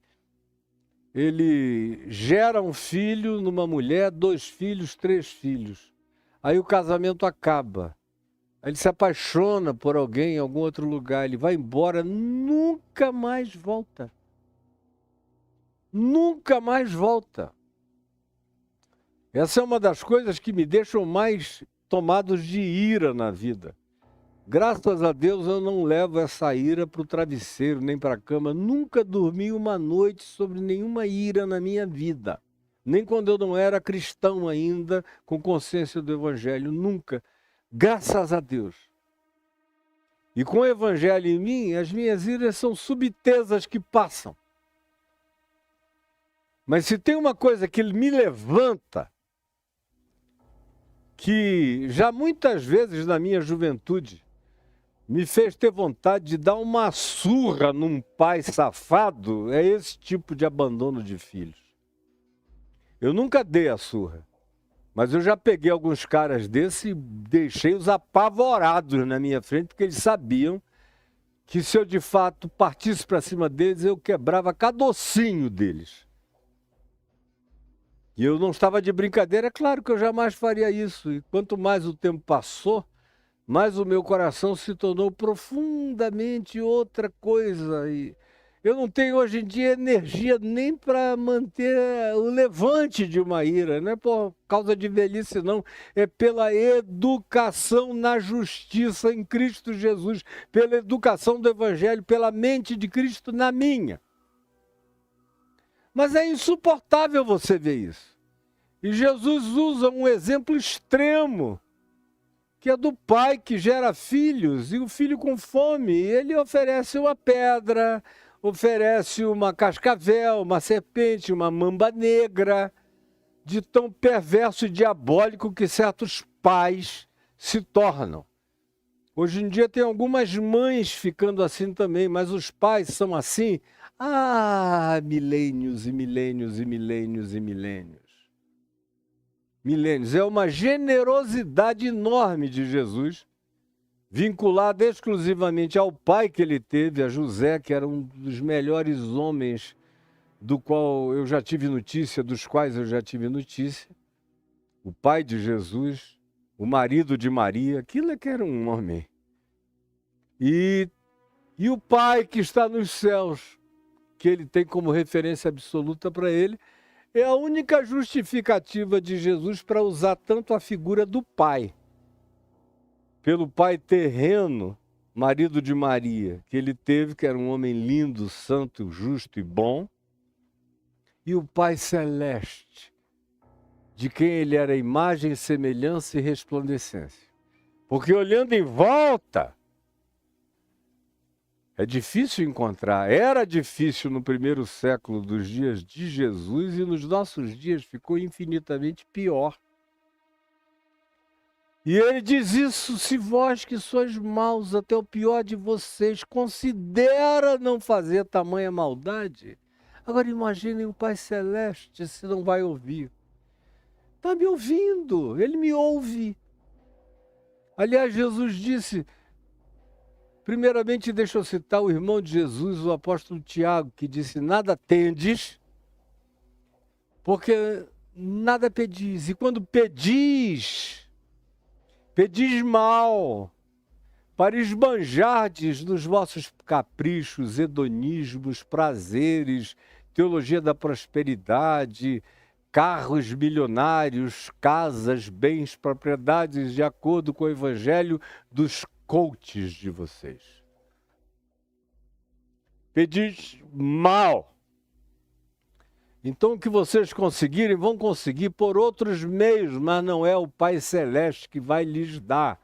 Ele gera um filho numa mulher, 2 filhos, 3 filhos. Aí o casamento acaba. Aí ele se apaixona por alguém em algum outro lugar. Ele vai embora, nunca mais volta. Nunca mais volta. Essa é uma das coisas que me deixam mais tomados de ira na vida. Graças a Deus eu não levo essa ira para o travesseiro, nem para a cama. Nunca dormi uma noite sobre nenhuma ira na minha vida. Nem quando eu não era cristão ainda, com consciência do Evangelho. Nunca. Graças a Deus. E com o Evangelho em mim, as minhas iras são subtesas que passam. Mas se tem uma coisa que me levanta, que já muitas vezes na minha juventude me fez ter vontade de dar uma surra num pai safado, é esse tipo de abandono de filhos. Eu nunca dei a surra, mas eu já peguei alguns caras desses e deixei-os apavorados na minha frente, porque eles sabiam que se eu de fato partisse para cima deles, eu quebrava cada ossinho deles. E eu não estava de brincadeira, é claro que eu jamais faria isso. E quanto mais o tempo passou, mais o meu coração se tornou profundamente outra coisa. E eu não tenho hoje em dia energia nem para manter o levante de uma ira. Não é por causa de velhice, não. É pela educação na justiça em Cristo Jesus, pela educação do Evangelho, pela mente de Cristo na minha. Mas é insuportável você ver isso. E Jesus usa um exemplo extremo, que é do pai que gera filhos, e o filho com fome, ele oferece uma pedra, oferece uma cascavel, uma serpente, uma mamba negra, de tão perverso e diabólico que certos pais se tornam. Hoje em dia tem algumas mães ficando assim também, mas os pais são assim há milênios e milênios e milênios e milênios. Milênios. É uma generosidade enorme de Jesus, vinculada exclusivamente ao pai que ele teve, a José, que era um dos melhores homens do qual eu já tive notícia, dos quais eu já tive notícia. O pai de Jesus, o marido de Maria, aquilo é que era um homem. E o pai que está nos céus, que ele tem como referência absoluta para ele, é a única justificativa de Jesus para usar tanto a figura do pai. Pelo pai terreno, marido de Maria, que ele teve, que era um homem lindo, santo, justo e bom, e o pai celeste, de quem ele era imagem, semelhança e resplandecência. Porque olhando em volta, é difícil encontrar, era difícil no primeiro século dos dias de Jesus e nos nossos dias ficou infinitamente pior. E ele diz isso: se vós que sois maus, até o pior de vocês considera não fazer tamanha maldade. Agora imaginem o Pai Celeste, se não vai ouvir. Está me ouvindo, ele me ouve. Aliás, Jesus disse... Primeiramente, deixa eu citar o irmão de Jesus, o apóstolo Tiago, que disse: nada tendes, porque nada pedis. E quando pedis, pedis mal, para esbanjardes nos vossos caprichos, hedonismos, prazeres, teologia da prosperidade, carros milionários, casas, bens, propriedades, de acordo com o evangelho dos coaches de vocês. Pedis mal. Então o que vocês conseguirem, vão conseguir por outros meios, mas não é o Pai Celeste que vai lhes dar.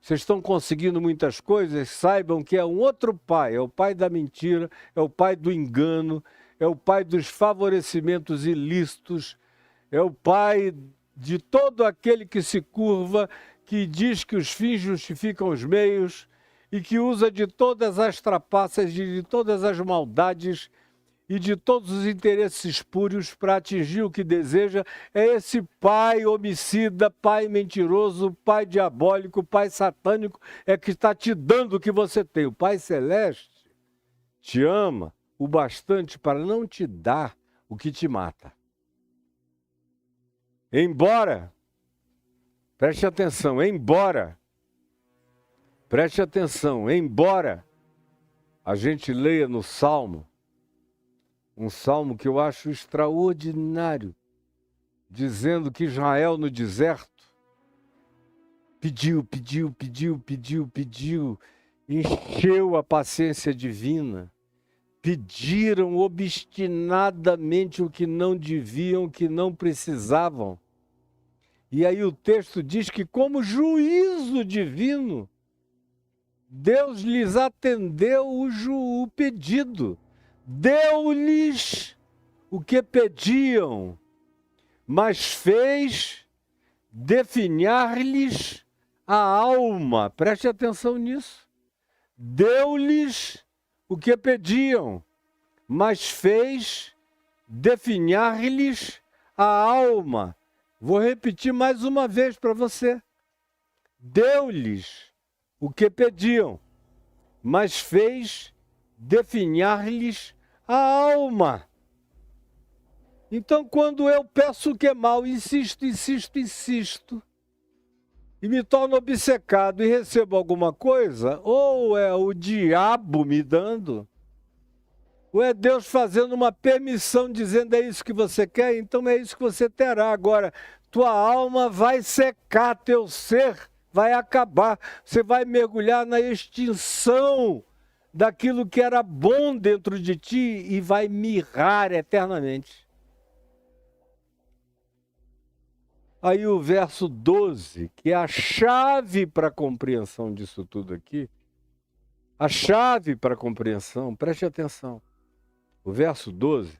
Vocês estão conseguindo muitas coisas, saibam que é um outro pai, é o pai da mentira, é o pai do engano, é o pai dos favorecimentos ilícitos, é o pai de todo aquele que se curva, que diz que os fins justificam os meios e que usa de todas as trapaças, de todas as maldades e de todos os interesses espúrios para atingir o que deseja. É esse pai homicida, pai mentiroso, pai diabólico, pai satânico, é que está te dando o que você tem. O Pai Celeste te ama o bastante para não te dar o que te mata. Embora, preste atenção, embora a gente leia no Salmo, um salmo que eu acho extraordinário, dizendo que Israel no deserto pediu, encheu a paciência divina. Pediram obstinadamente o que não deviam, o que não precisavam. E aí o texto diz que, como juízo divino, Deus lhes atendeu o pedido. Deu-lhes o que pediam, mas fez definhar-lhes a alma. Preste atenção nisso. Deu-lhes o que pediam, mas fez definhar-lhes a alma. Vou repetir mais uma vez para você. Deu-lhes o que pediam, mas fez definhar-lhes a alma. Então, quando eu peço o que é mal, insisto, e me torno obcecado e recebo alguma coisa, ou é o diabo me dando, ou é Deus fazendo uma permissão, dizendo é isso que você quer, então é isso que você terá. Agora, tua alma vai secar, teu ser vai acabar, você vai mergulhar na extinção daquilo que era bom dentro de ti e vai mirrar eternamente. Aí o verso 12, que é a chave para a compreensão disso tudo aqui, a chave para a compreensão, preste atenção, o verso 12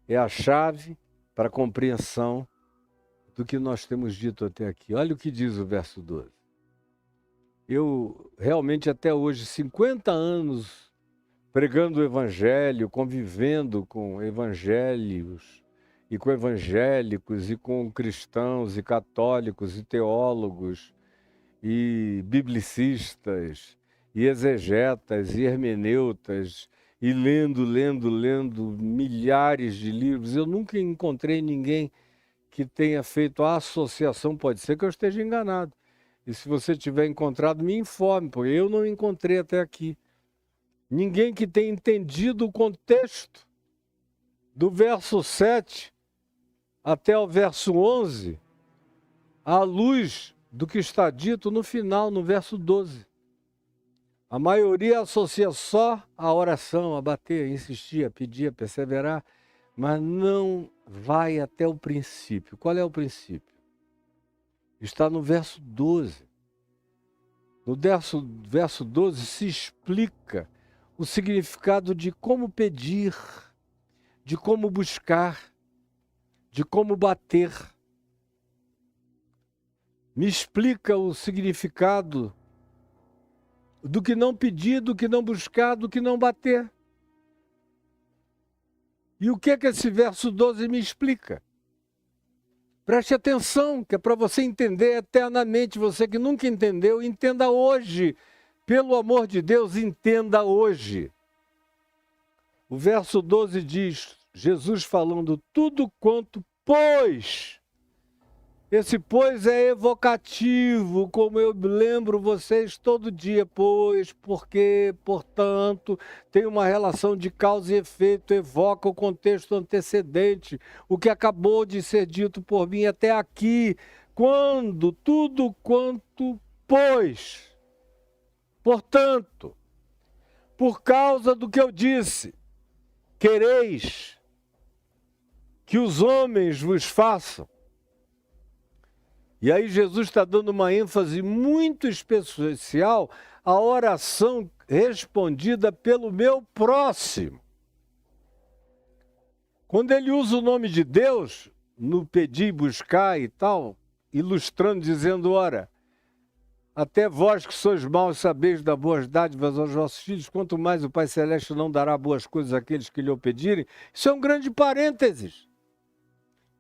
é a chave para a compreensão do que nós temos dito até aqui. Olha o que diz o verso 12. Eu realmente até hoje, 50 anos pregando o evangelho, convivendo com evangelhos, e com evangélicos, e com cristãos, e católicos, e teólogos, e biblicistas, e exegetas, e hermeneutas, e lendo milhares de livros. Eu nunca encontrei ninguém que tenha feito a associação, pode ser que eu esteja enganado. E se você tiver encontrado, me informe, porque eu não encontrei até aqui. Ninguém que tenha entendido o contexto do verso 7 até o verso 11, à luz do que está dito no final, no verso 12. A maioria associa só a oração, a bater, a insistir, a pedir, a perseverar, mas não vai até o princípio. Qual é o princípio? Está no verso 12. No verso 12 se explica o significado de como pedir, de como buscar, de como bater. Me explica o significado do que não pedir, do que não buscar, do que não bater. E o que esse verso 12 me explica? Preste atenção, que é para você entender eternamente. Você que nunca entendeu, entenda hoje. Pelo amor de Deus, entenda hoje. O verso 12 diz, Jesus falando, tudo quanto pois. Esse pois é evocativo, como eu lembro vocês todo dia, pois, porque, portanto, tem uma relação de causa e efeito, evoca o contexto antecedente, o que acabou de ser dito por mim até aqui, quando, tudo quanto pois. Portanto, por causa do que eu disse, quereis que os homens vos façam. E aí Jesus está dando uma ênfase muito especial à oração respondida pelo meu próximo. Quando ele usa o nome de Deus, no pedir, buscar e tal, ilustrando, dizendo, ora, até vós que sois maus sabeis dar boas dádivas aos vossos filhos, quanto mais o Pai Celeste não dará boas coisas àqueles que lhe o pedirem. Isso é um grande parênteses.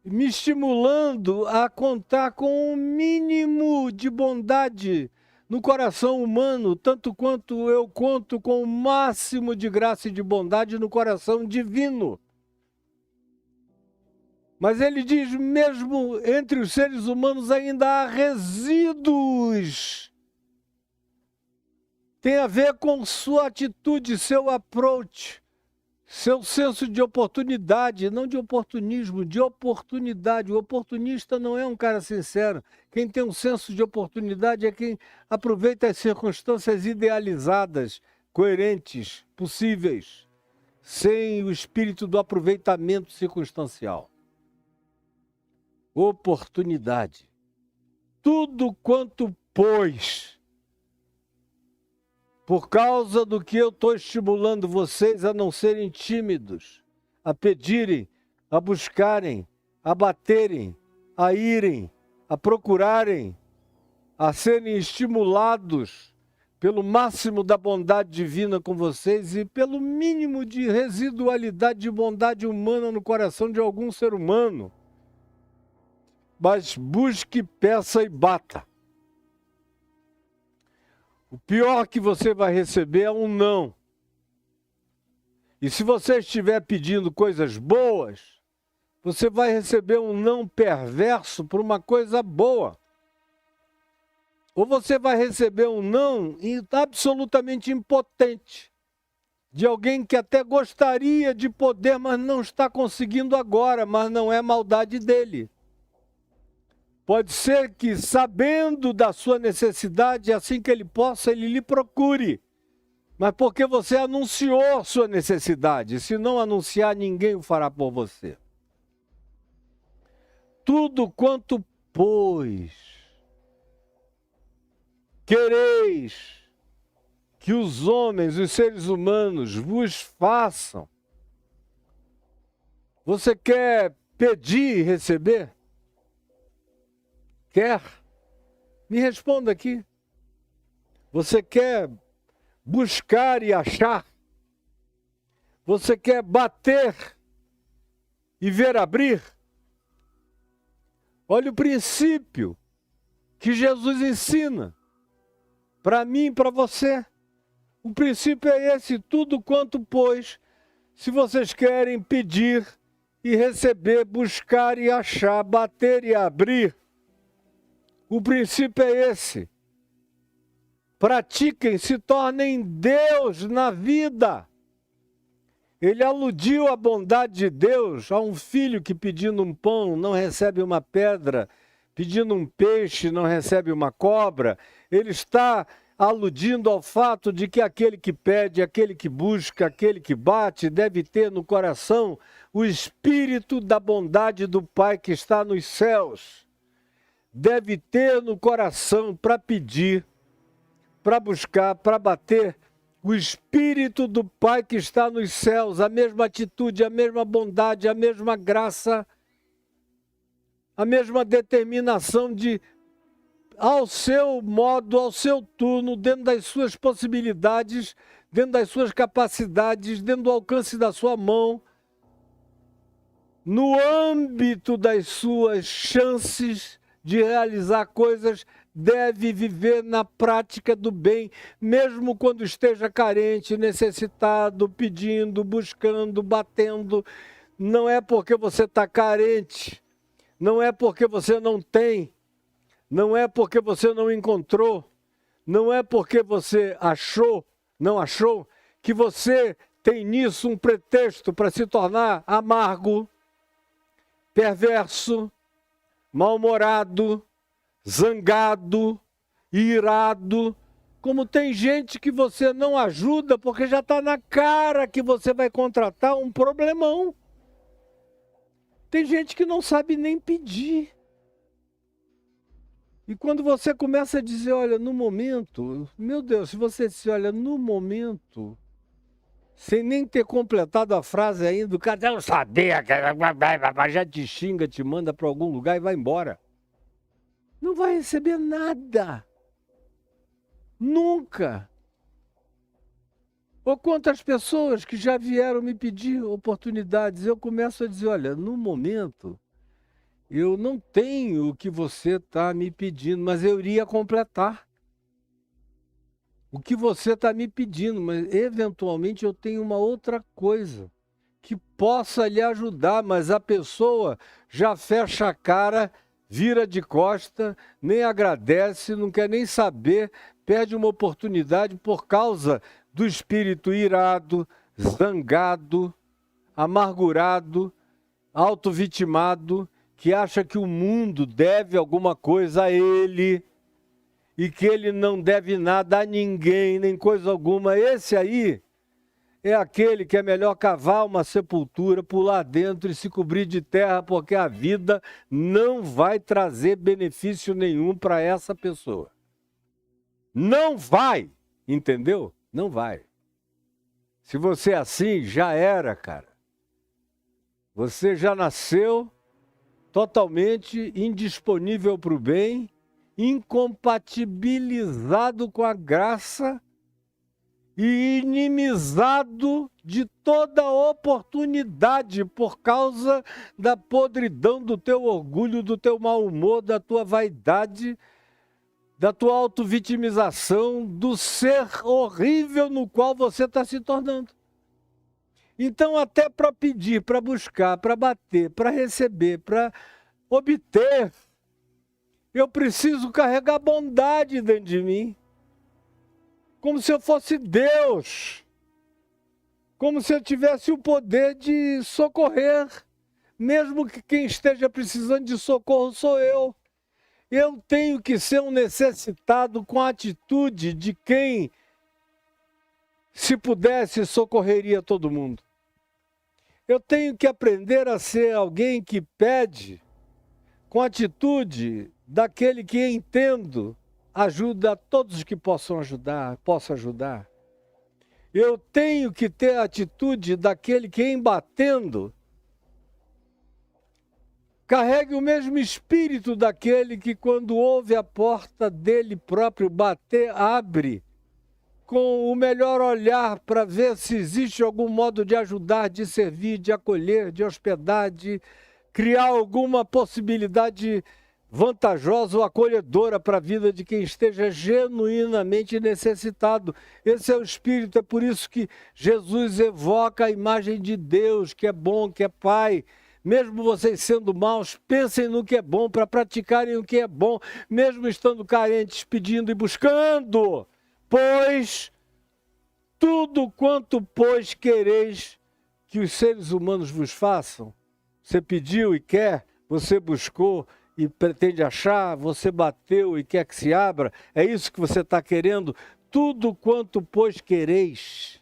Me estimulando a contar com um mínimo de bondade no coração humano, tanto quanto eu conto com o máximo de graça e de bondade no coração divino. Mas ele diz, mesmo entre os seres humanos ainda há resíduos. Tem a ver com sua atitude, seu approach, Seu senso de oportunidade, não de oportunismo, de oportunidade. O oportunista não é um cara sincero. Quem tem um senso de oportunidade é quem aproveita as circunstâncias idealizadas, coerentes, possíveis, sem o espírito do aproveitamento circunstancial. Oportunidade. Tudo quanto, pois, por causa do que eu estou estimulando vocês a não serem tímidos, a pedirem, a buscarem, a baterem, a irem, a procurarem, a serem estimulados pelo máximo da bondade divina com vocês e pelo mínimo de residualidade de bondade humana no coração de algum ser humano. Mas busque, peça e bata. O pior que você vai receber é um não. E se você estiver pedindo coisas boas, você vai receber um não perverso por uma coisa boa. Ou você vai receber um não absolutamente impotente, de alguém que até gostaria de poder, mas não está conseguindo agora, mas não é maldade dele. Pode ser que, sabendo da sua necessidade, assim que ele possa, ele lhe procure. Mas porque você anunciou a sua necessidade. Se não anunciar, ninguém o fará por você. Tudo quanto, pois, quereis que os homens, os seres humanos, vos façam. Você quer pedir e receber? Quer? Me responda aqui. Você quer buscar e achar? Você quer bater e ver abrir? Olha o princípio que Jesus ensina para mim e para você. O princípio é esse: tudo quanto, pois, se vocês querem pedir e receber, buscar e achar, bater e abrir, o princípio é esse. Pratiquem, se tornem Deus na vida. Ele aludiu à bondade de Deus a um filho que, pedindo um pão, não recebe uma pedra, pedindo um peixe, não recebe uma cobra. Ele está aludindo ao fato de que aquele que pede, aquele que busca, aquele que bate, deve ter no coração o espírito da bondade do Pai que está nos céus. Deve ter no coração para pedir, para buscar, para bater, o Espírito do Pai que está nos céus, a mesma atitude, a mesma bondade, a mesma graça, a mesma determinação de, ao seu modo, ao seu turno, dentro das suas possibilidades, dentro das suas capacidades, dentro do alcance da sua mão, no âmbito das suas chances de realizar coisas, deve viver na prática do bem, mesmo quando esteja carente, necessitado, pedindo, buscando, batendo. Não é porque você está carente, não é porque você não tem, não é porque você não encontrou, não é porque você não achou, que você tem nisso um pretexto para se tornar amargo, perverso, mal-humorado, zangado, irado, como tem gente que você não ajuda porque já está na cara que você vai contratar um problemão. Tem gente que não sabe nem pedir. E quando você começa a dizer, olha, no momento, meu Deus, se você disser, olha, no momento, sem nem ter completado a frase ainda, o cara, eu sabia que já te xinga, te manda para algum lugar e vai embora. Não vai receber nada. Nunca. Ou quantas pessoas que já vieram me pedir oportunidades, eu começo a dizer, olha, no momento, eu não tenho o que você está me pedindo, mas eu iria completar o que você está me pedindo, mas eventualmente eu tenho uma outra coisa que possa lhe ajudar, mas a pessoa já fecha a cara, vira de costa, nem agradece, não quer nem saber, perde uma oportunidade por causa do espírito irado, zangado, amargurado, autovitimado, que acha que o mundo deve alguma coisa a ele e que ele não deve nada a ninguém, nem coisa alguma. Esse aí é aquele que é melhor cavar uma sepultura, pular dentro e se cobrir de terra, porque a vida não vai trazer benefício nenhum para essa pessoa. Não vai, entendeu? Não vai. Se você é assim, já era, cara. Você já nasceu totalmente indisponível para o bem, incompatibilizado com a graça e inimizado de toda oportunidade por causa da podridão do teu orgulho, do teu mau humor, da tua vaidade, da tua autovitimização, do ser horrível no qual você está se tornando. Então, até para pedir, para buscar, para bater, para receber, para obter, eu preciso carregar bondade dentro de mim. Como se eu fosse Deus. Como se eu tivesse o poder de socorrer. Mesmo que quem esteja precisando de socorro sou eu. Eu tenho que ser um necessitado com a atitude de quem, se pudesse, socorreria todo mundo. Eu tenho que aprender a ser alguém que pede com a atitude daquele que, entendo, ajuda a todos que possa ajudar. Eu tenho que ter a atitude daquele que, em batendo, carregue o mesmo espírito daquele que, quando ouve a porta dele próprio bater, abre com o melhor olhar para ver se existe algum modo de ajudar, de servir, de acolher, de hospedar, de criar alguma possibilidade vantajosa ou acolhedora para a vida de quem esteja genuinamente necessitado. Esse é o Espírito, é por isso que Jesus evoca a imagem de Deus, que é bom, que é Pai. Mesmo vocês sendo maus, pensem no que é bom para praticarem o que é bom, mesmo estando carentes, pedindo e buscando. Pois tudo quanto, pois, quereis que os seres humanos vos façam, você pediu e quer, você buscou e pretende achar, você bateu e quer que se abra, é isso que você está querendo? Tudo quanto, pois, quereis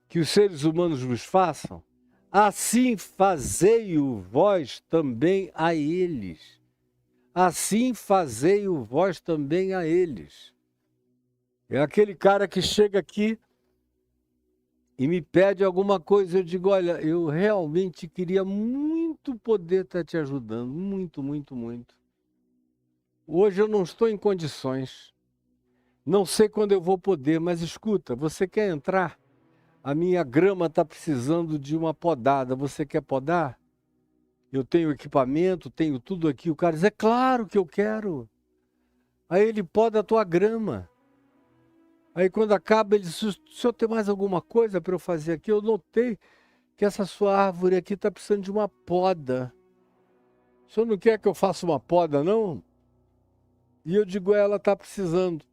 que os seres humanos vos façam, assim fazei-o vós também a eles. Assim fazei-o vós também a eles. É aquele cara que chega aqui e me pede alguma coisa, eu digo, olha, eu realmente queria muito poder estar te ajudando, muito, muito, muito. Hoje eu não estou em condições, não sei quando eu vou poder, mas escuta, você quer entrar? A minha grama está precisando de uma podada, você quer podar? Eu tenho equipamento, tenho tudo aqui. O cara diz, é claro que eu quero. Aí ele poda a tua grama. Aí quando acaba, ele diz, o senhor tem mais alguma coisa para eu fazer aqui? Eu notei que essa sua árvore aqui está precisando de uma poda. O senhor não quer que eu faça uma poda, não? E eu digo, ela está precisando.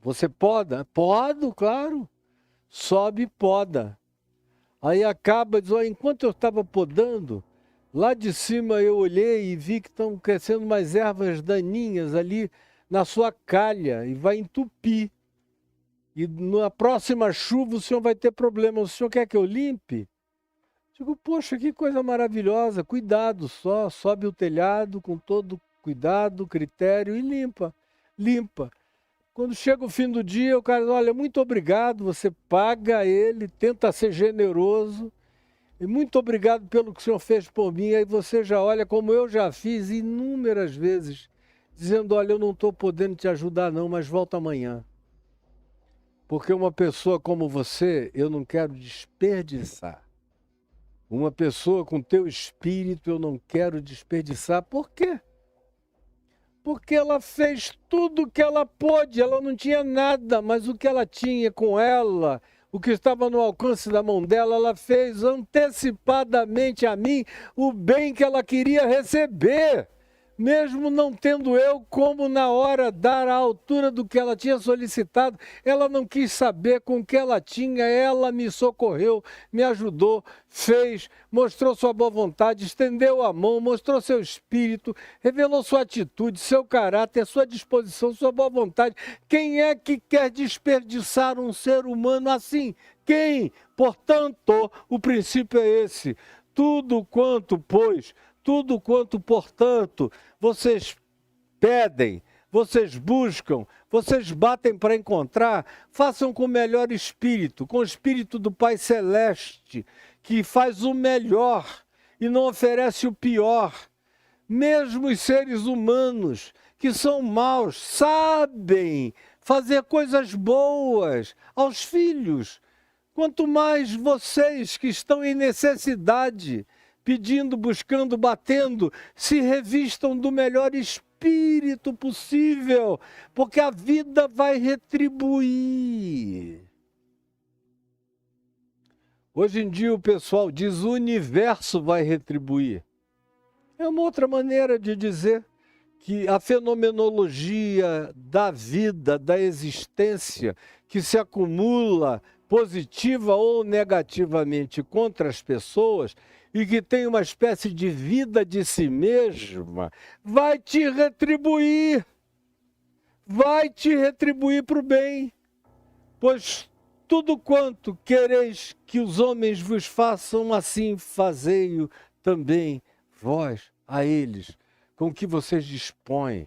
Você poda? Podo, claro. Sobe e poda. Aí acaba, diz, olha, enquanto eu estava podando, lá de cima eu olhei e vi que estão crescendo mais ervas daninhas ali na sua calha e vai entupir. E na próxima chuva o senhor vai ter problema. O senhor quer que eu limpe? Digo, poxa, que coisa maravilhosa. Cuidado só, sobe o telhado com todo cuidado, critério e limpa. Limpa. Quando chega o fim do dia, o cara diz, olha, muito obrigado, você paga ele, tenta ser generoso. E muito obrigado pelo que o senhor fez por mim. Aí você já olha, como eu já fiz inúmeras vezes, dizendo, olha, eu não estou podendo te ajudar não, mas volta amanhã. Porque uma pessoa como você, eu não quero desperdiçar. Uma pessoa com teu espírito, eu não quero desperdiçar. Por quê? Porque ela fez tudo o que ela pôde. Ela não tinha nada, mas o que ela tinha com ela, o que estava no alcance da mão dela, ela fez antecipadamente a mim o bem que ela queria receber. Mesmo não tendo eu como na hora dar à altura do que ela tinha solicitado, ela não quis saber com o que ela tinha, ela me socorreu, me ajudou, fez, mostrou sua boa vontade, estendeu a mão, mostrou seu espírito, revelou sua atitude, seu caráter, sua disposição, sua boa vontade. Quem é que quer desperdiçar um ser humano assim? Quem? Portanto, o princípio é esse. Tudo quanto, pois, tudo quanto, portanto, vocês pedem, vocês buscam, vocês batem para encontrar, façam com o melhor espírito, com o espírito do Pai Celeste, que faz o melhor e não oferece o pior. Mesmo os seres humanos, que são maus, sabem fazer coisas boas aos filhos. Quanto mais vocês que estão em necessidade, pedindo, buscando, batendo, se revistam do melhor espírito possível, porque a vida vai retribuir. Hoje em dia o pessoal diz o universo vai retribuir. É uma outra maneira de dizer que a fenomenologia da vida, da existência, que se acumula positiva ou negativamente contra as pessoas e que tem uma espécie de vida de si mesma, vai te retribuir para o bem, pois tudo quanto quereis que os homens vos façam, assim fazei-o também vós a eles, com o que vocês dispõem.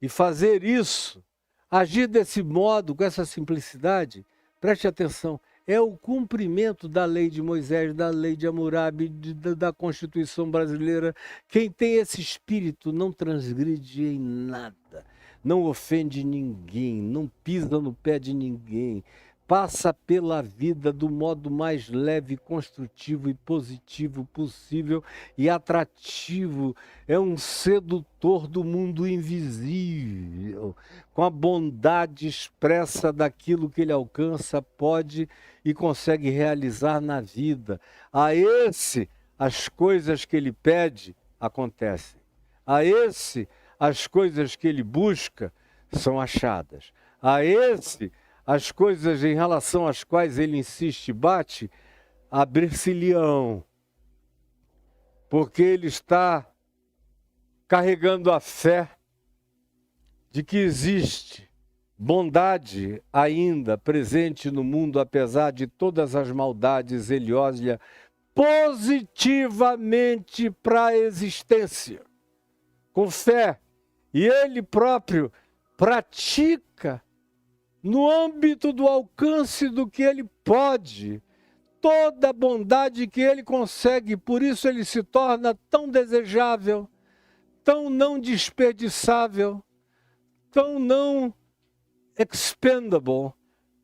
E fazer isso, agir desse modo, com essa simplicidade, preste atenção, é o cumprimento da lei de Moisés, da lei de Hammurabi, da Constituição brasileira. Quem tem esse espírito não transgride em nada, não ofende ninguém, não pisa no pé de ninguém, passa pela vida do modo mais leve, construtivo e positivo possível e atrativo. É um sedutor do mundo invisível, com a bondade expressa daquilo que ele alcança, pode e consegue realizar na vida. A esse, as coisas que ele pede acontecem. A esse, as coisas que ele busca são achadas. A esse, as coisas em relação às quais ele insiste e bate, abrir-se-lhão, porque ele está carregando a fé de que existe bondade ainda presente no mundo, apesar de todas as maldades. Ele olha positivamente para a existência, com fé, e ele próprio pratica no âmbito do alcance do que ele pode, toda a bondade que ele consegue. Por isso ele se torna tão desejável, tão não desperdiçável, tão não expendable,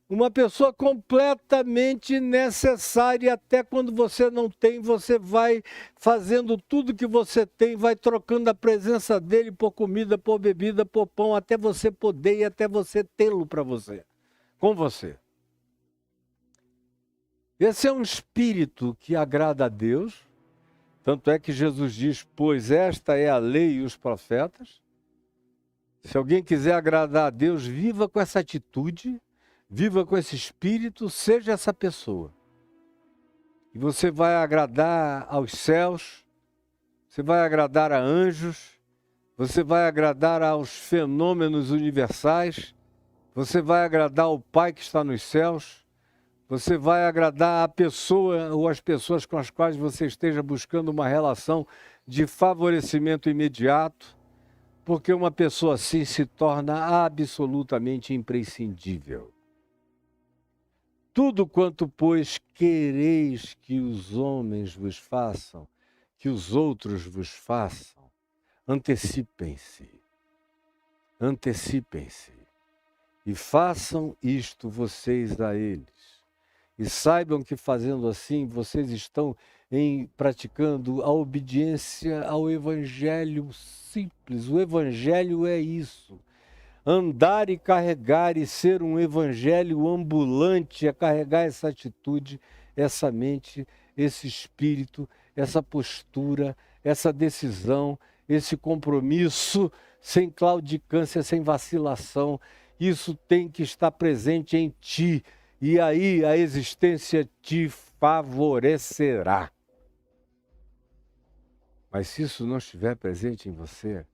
uma pessoa completamente necessária. Até quando você não tem, você vai fazendo tudo que você tem, vai trocando a presença dele por comida, por bebida, por pão, até você poder e até você tê-lo para você, com você. Esse é um espírito que agrada a Deus, tanto é que Jesus diz, pois esta é a lei e os profetas. Se alguém quiser agradar a Deus, viva com essa atitude, viva com esse espírito, seja essa pessoa. E você vai agradar aos céus, você vai agradar a anjos, você vai agradar aos fenômenos universais, você vai agradar ao Pai que está nos céus, você vai agradar a pessoa ou as pessoas com as quais você esteja buscando uma relação de favorecimento imediato, porque uma pessoa assim se torna absolutamente imprescindível. Tudo quanto, pois, quereis que os homens vos façam, que os outros vos façam, antecipem-se, e façam isto vocês a eles. E saibam que fazendo assim, vocês estão praticando a obediência ao Evangelho simples. O Evangelho é isso. Andar e carregar e ser um evangelho ambulante é carregar essa atitude, essa mente, esse espírito, essa postura, essa decisão, esse compromisso, sem claudicância, sem vacilação. Isso tem que estar presente em ti. E aí a existência te favorecerá. Mas se isso não estiver presente em você,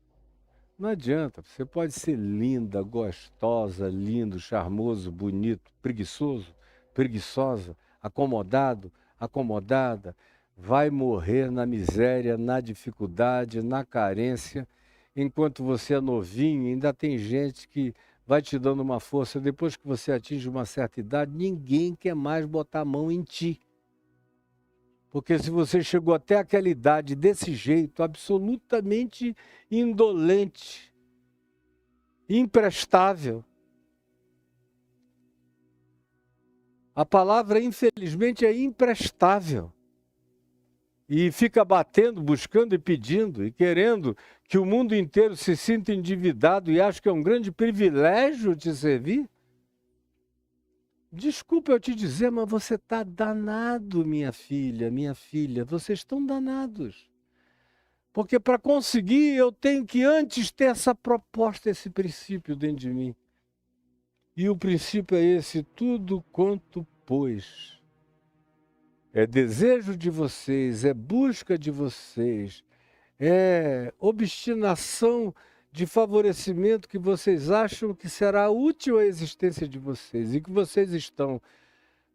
não adianta. Você pode ser linda, gostosa, lindo, charmoso, bonito, preguiçoso, preguiçosa, acomodado, acomodada. Vai morrer na miséria, na dificuldade, na carência. Enquanto você é novinho, ainda tem gente que vai te dando uma força. Depois que você atinge uma certa idade, ninguém quer mais botar a mão em ti. Porque se você chegou até aquela idade desse jeito, absolutamente indolente, imprestável, a palavra, infelizmente, é imprestável. E fica batendo, buscando e pedindo, e querendo que o mundo inteiro se sinta endividado e acha que é um grande privilégio te servir. Desculpa eu te dizer, mas você está danado, minha filha, vocês estão danados. Porque para conseguir, eu tenho que antes ter essa proposta, esse princípio dentro de mim. E o princípio é esse: tudo quanto, pois, é desejo de vocês, é busca de vocês, é obstinação de favorecimento que vocês acham que será útil à existência de vocês e que vocês estão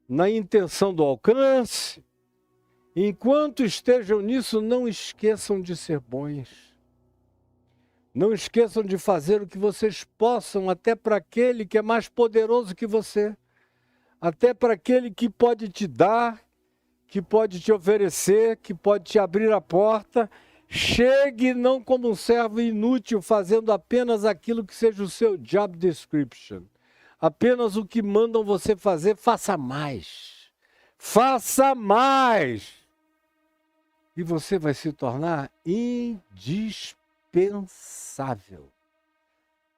na intenção do alcance. Enquanto estejam nisso, não esqueçam de ser bons. Não esqueçam de fazer o que vocês possam, até para aquele que é mais poderoso que você, até para aquele que pode te dar, que pode te oferecer, que pode te abrir a porta. Chegue não como um servo inútil, fazendo apenas aquilo que seja o seu job description. Apenas o que mandam você fazer, faça mais. Faça mais! E você vai se tornar indispensável.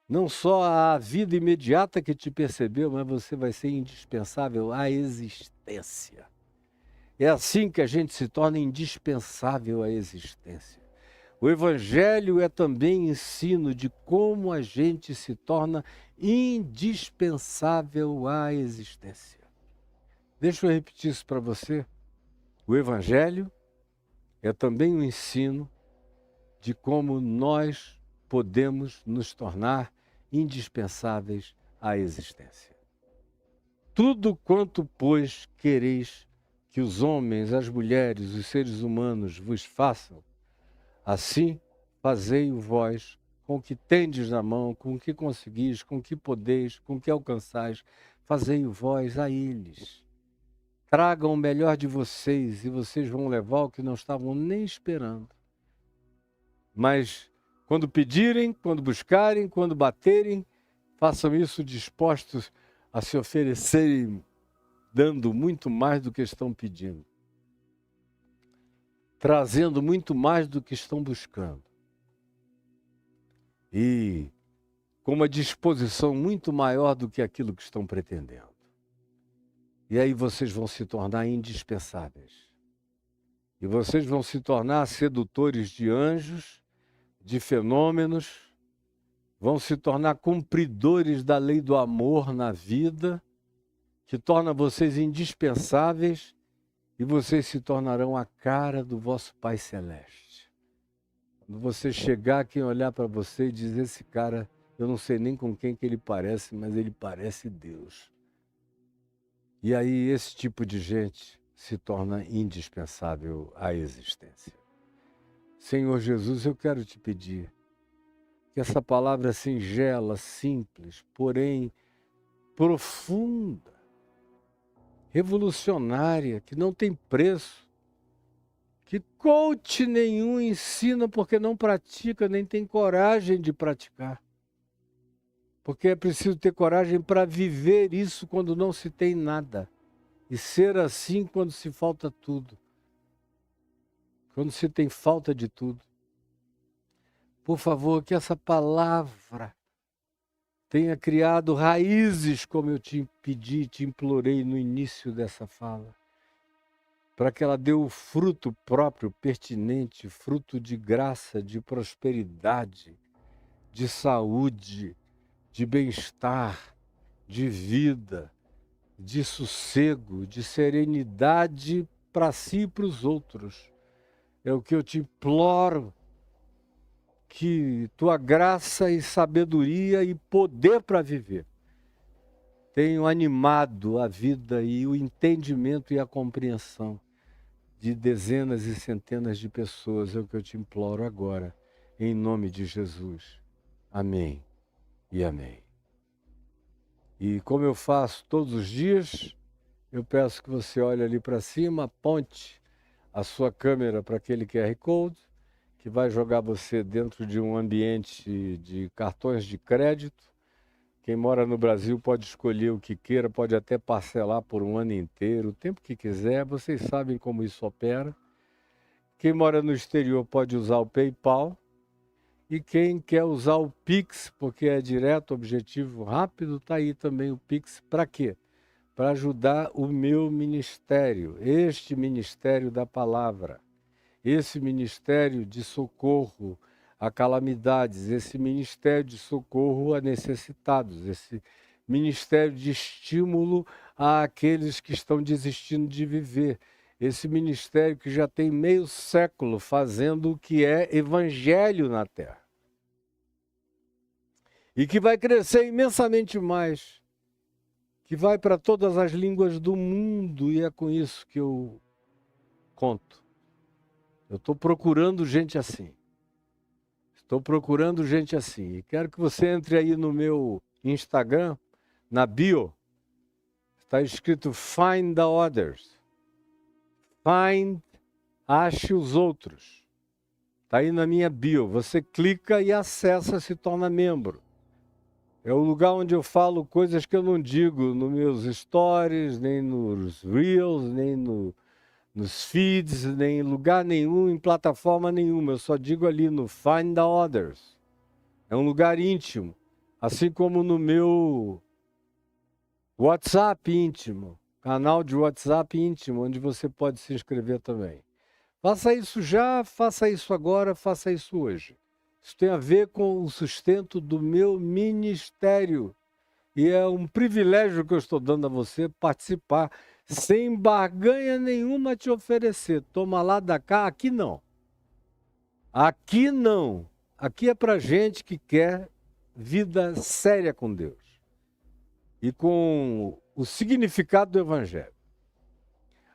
Não só à vida imediata que te percebeu, mas você vai ser indispensável à existência. É assim que a gente se torna indispensável à existência. O Evangelho é também ensino de como a gente se torna indispensável à existência. Deixa eu repetir isso para você. O Evangelho é também um ensino de como nós podemos nos tornar indispensáveis à existência. Tudo quanto, pois, quereis que os homens, as mulheres, os seres humanos vos façam, assim fazei-o vós, com o que tendes na mão, com o que conseguis, com o que podeis, com o que alcançais, fazei-o vós a eles. Tragam o melhor de vocês e vocês vão levar o que não estavam nem esperando. Mas quando pedirem, quando buscarem, quando baterem, façam isso dispostos a se oferecerem, dando muito mais do que estão pedindo, trazendo muito mais do que estão buscando, e com uma disposição muito maior do que aquilo que estão pretendendo. E aí vocês vão se tornar indispensáveis. E vocês vão se tornar sedutores de anjos, de fenômenos, vão se tornar cumpridores da lei do amor na vida, que torna vocês indispensáveis, e vocês se tornarão a cara do vosso Pai Celeste. Quando você chegar, quem olhar para você e dizer: esse cara, eu não sei nem com quem que ele parece, mas ele parece Deus. E aí esse tipo de gente se torna indispensável à existência. Senhor Jesus, eu quero te pedir que essa palavra singela, simples, porém profunda, revolucionária, que não tem preço, que coach nenhum ensina porque não pratica, nem tem coragem de praticar. Porque é preciso ter coragem para viver isso quando não se tem nada. E ser assim quando se falta tudo. Quando se tem falta de tudo. Por favor, que essa palavra tenha criado raízes, como eu te pedi, te implorei no início dessa fala. para que ela dê o fruto próprio, pertinente, fruto de graça, de prosperidade, de saúde, de bem-estar, de vida, de sossego, de serenidade para si e para os outros. É o que eu te imploro, que tua graça e sabedoria e poder para viver tenham animado a vida e o entendimento e a compreensão de dezenas e centenas de pessoas. É o que eu te imploro agora, em nome de Jesus. Amém e amém. E como eu faço todos os dias, eu peço que você olhe ali para cima, aponte a sua câmera para aquele QR Code, que vai jogar você dentro de um ambiente de cartões de crédito. Quem mora no Brasil pode escolher o que queira, pode até parcelar por um ano inteiro, o tempo que quiser, vocês sabem como isso opera. Quem mora no exterior pode usar o PayPal. E quem quer usar o Pix, porque é direto, objetivo, rápido, está aí também o Pix. Para quê? Para ajudar o meu ministério, este ministério da palavra, esse ministério de socorro a calamidades, esse ministério de socorro a necessitados, esse ministério de estímulo àqueles que estão desistindo de viver, esse ministério que já tem meio século fazendo o que é evangelho na terra e que vai crescer imensamente mais, que vai para todas as línguas do mundo, e é com isso que eu conto. Eu estou procurando gente assim. Estou procurando gente assim. E quero que você entre aí no meu Instagram, na bio. Está escrito Find the Others. Find, ache os outros. Está aí na minha bio. Você clica e acessa, se torna membro. É o lugar onde eu falo coisas que eu não digo nos meus stories, nem nos reels, nem nos feeds, nem em lugar nenhum, em plataforma nenhuma. Eu só digo ali no Find the Others. É um lugar íntimo. Assim como no meu WhatsApp íntimo, canal de WhatsApp íntimo, onde você pode se inscrever também. Faça isso já, faça isso agora, faça isso hoje. Isso tem a ver com o sustento do meu ministério. E é um privilégio que eu estou dando a você participar, sem barganha nenhuma a te oferecer. Toma lá da cá, aqui não. Aqui não. Aqui é para gente que quer vida séria com Deus e com o significado do Evangelho.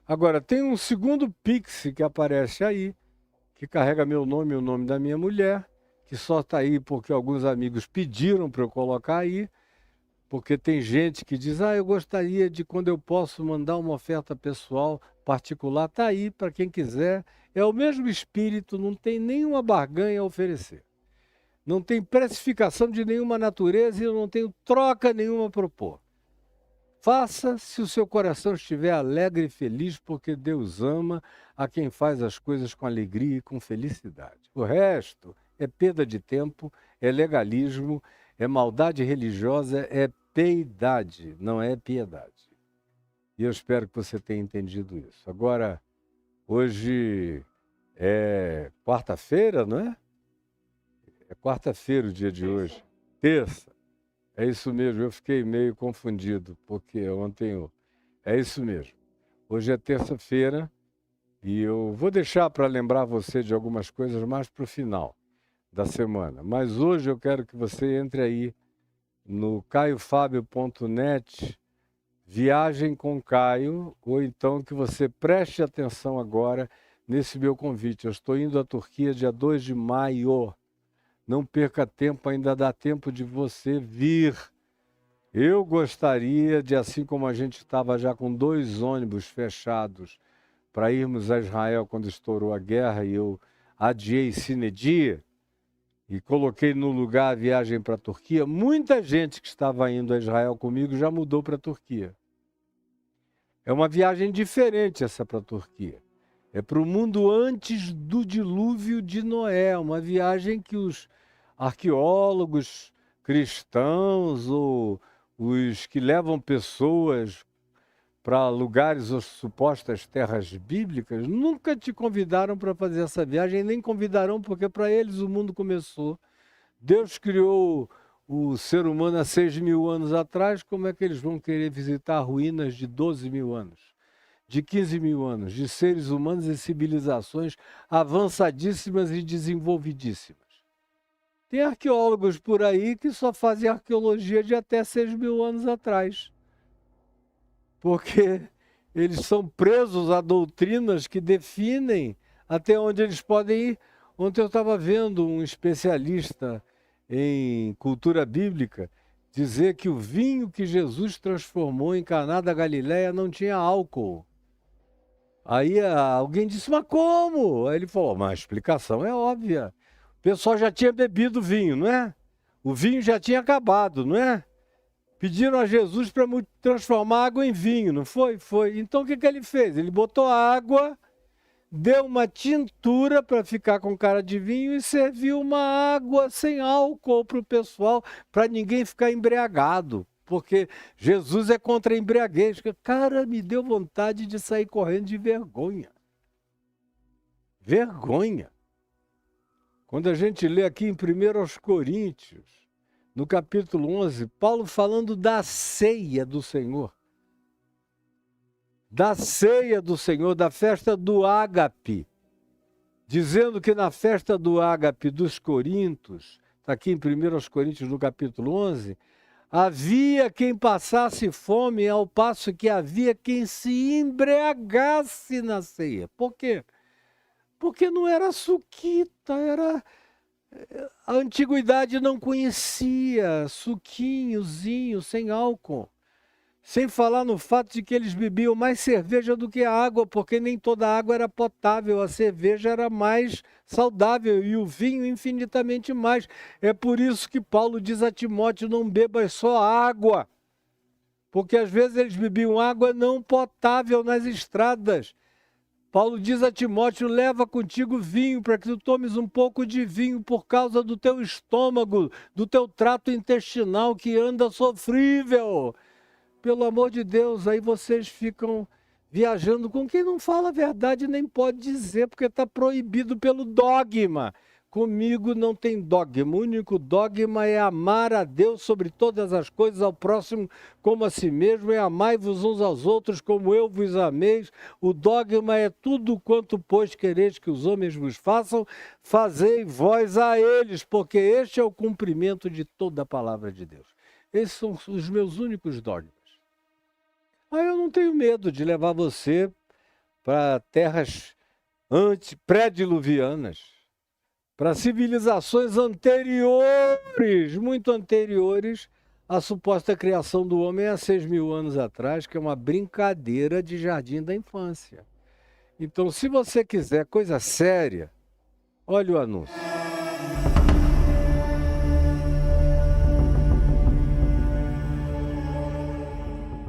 Agora, tem um segundo Pix que aparece aí, que carrega meu nome e o nome da minha mulher, que só está aí porque alguns amigos pediram para eu colocar aí, porque tem gente que diz, eu gostaria de, quando eu posso, mandar uma oferta pessoal, particular, está aí para quem quiser. É o mesmo espírito, não tem nenhuma barganha a oferecer. Não tem precificação de nenhuma natureza e eu não tenho troca nenhuma a propor. Faça se o seu coração estiver alegre e feliz, porque Deus ama a quem faz as coisas com alegria e com felicidade. O resto é perda de tempo, é legalismo, é maldade religiosa, é piedade, não é piedade. E eu espero que você tenha entendido isso. Agora, hoje é quarta-feira, não é? É quarta-feira o dia de hoje. Terça. É isso mesmo, eu fiquei meio confundido, porque ontem é isso mesmo. Hoje é terça-feira e eu vou deixar para lembrar você de algumas coisas mais para o final da semana. Mas hoje eu quero que você entre aí no caiofabio.net, Viagem com Caio, ou então que você preste atenção agora nesse meu convite. Eu estou indo à Turquia dia 2 de maio. Não perca tempo, ainda dá tempo de você vir. Eu gostaria de, assim como a gente estava já com 2 ônibus fechados para irmos a Israel quando estourou a guerra e eu adiei sine die e coloquei no lugar a viagem para a Turquia, muita gente que estava indo a Israel comigo já mudou para a Turquia. É uma viagem diferente essa para a Turquia. É para o mundo antes do dilúvio de Noé, uma viagem que os arqueólogos cristãos ou os que levam pessoas para lugares ou supostas terras bíblicas, nunca te convidaram para fazer essa viagem, nem convidarão, porque para eles o mundo começou. Deus criou o ser humano há 6.000 anos atrás, como é que eles vão querer visitar ruínas de 12.000 anos? De 15.000 anos, de seres humanos e civilizações avançadíssimas e desenvolvidíssimas. Tem arqueólogos por aí que só fazem arqueologia de até 6.000 anos atrás. Porque eles são presos a doutrinas que definem até onde eles podem ir. Ontem eu estava vendo um especialista em cultura bíblica dizer que o vinho que Jesus transformou em Caná da Galileia não tinha álcool. Aí alguém disse, mas como? Aí ele falou, mas a explicação é óbvia. O pessoal já tinha bebido vinho, não é? O vinho já tinha acabado, não é? Pediram a Jesus para transformar água em vinho, não foi? Foi. Então o que ele fez? Ele botou água, deu uma tintura para ficar com cara de vinho e serviu uma água sem álcool para o pessoal, para ninguém ficar embriagado. Porque Jesus é contra a embriaguez. Cara, me deu vontade de sair correndo de vergonha. Vergonha. Quando a gente lê aqui em 1 Coríntios, no capítulo 11, Paulo falando da ceia do Senhor. Da ceia do Senhor, da festa do ágape. Dizendo que na festa do ágape dos Coríntios, está aqui em 1 Coríntios, no capítulo 11, havia quem passasse fome, ao passo que havia quem se embriagasse na ceia. Por quê? Porque não era suquita, era... A antiguidade não conhecia suquinhozinho, sem álcool. Sem falar no fato de que eles bebiam mais cerveja do que água, porque nem toda a água era potável, a cerveja era mais saudável e o vinho infinitamente mais. É por isso que Paulo diz a Timóteo, não bebas só água, porque às vezes eles bebiam água não potável nas estradas. Paulo diz a Timóteo, leva contigo vinho, para que tu tomes um pouco de vinho por causa do teu estômago, do teu trato intestinal que anda sofrível. Pelo amor de Deus, aí vocês ficam viajando com quem não fala a verdade nem pode dizer, porque está proibido pelo dogma. Comigo não tem dogma, o único dogma é amar a Deus sobre todas as coisas, ao próximo como a si mesmo, e amai-vos uns aos outros como eu vos amei. O dogma é tudo quanto, pois, quereis que os homens vos façam, fazei vós a eles, porque este é o cumprimento de toda a palavra de Deus. Esses são os meus únicos dogmas. Aí eu não tenho medo de levar você para terras pré-diluvianas, para civilizações anteriores, muito anteriores à suposta criação do homem há 6.000 anos atrás, que é uma brincadeira de jardim da infância. Então, se você quiser coisa séria, olha o anúncio.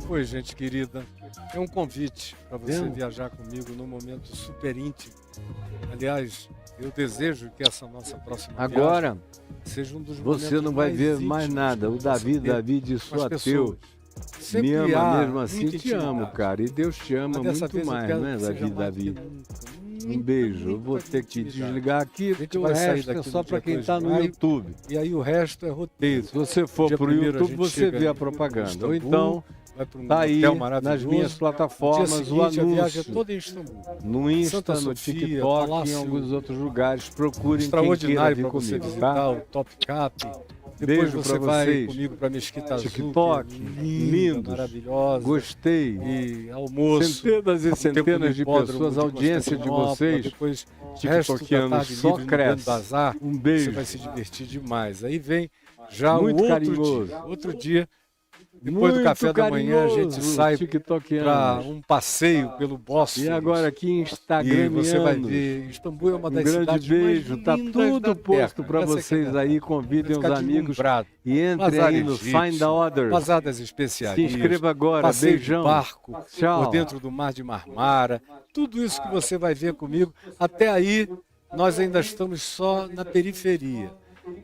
Oi, gente querida. É um convite para você viajar comigo num momento super íntimo. Aliás, eu desejo que essa nossa próxima agora viagem seja um dos você não vai ver mais nada. O Davi sou ateu. Me ama mesmo assim, te amo, cara. E Deus te ama muito mais, né, Davi? Um beijo. Eu vou ter que desligar aqui, porque o resto é só para quem está no YouTube. E aí o resto é roteiro. Se você for para o YouTube, você vê a propaganda. Ou então, tá aí nas minhas plataformas o anúncio. A viagem é toda em Istambul. No Insta, no TikTok, em alguns outros lugares. Procurem quem queira vir comigo, tá? O Top Cap. Depois você vai comigo para Mesquita Azul, TikTok, lindo, maravilhosa. Gostei. E almoço. Centenas e centenas de pessoas, a audiência de vocês. Depois, TikTokianos só cresce. Um beijo. Você vai se divertir demais. Aí vem já muito o carinhoso. Outro dia. Depois do café da manhã, a gente sai para um passeio pelo Bósforo. E agora aqui em Instagram, você vai ver. Istambul é uma das cidades beijo, mais tá lindas tudo posto para vocês aí. Convidem os amigos e entrem aí no Find the Others. Posadas especiais. Se inscreva agora, passeio beijão. De barco, tchau. Por dentro do Mar de Marmara. Tudo isso que você vai ver comigo. Até aí, nós ainda estamos só na periferia.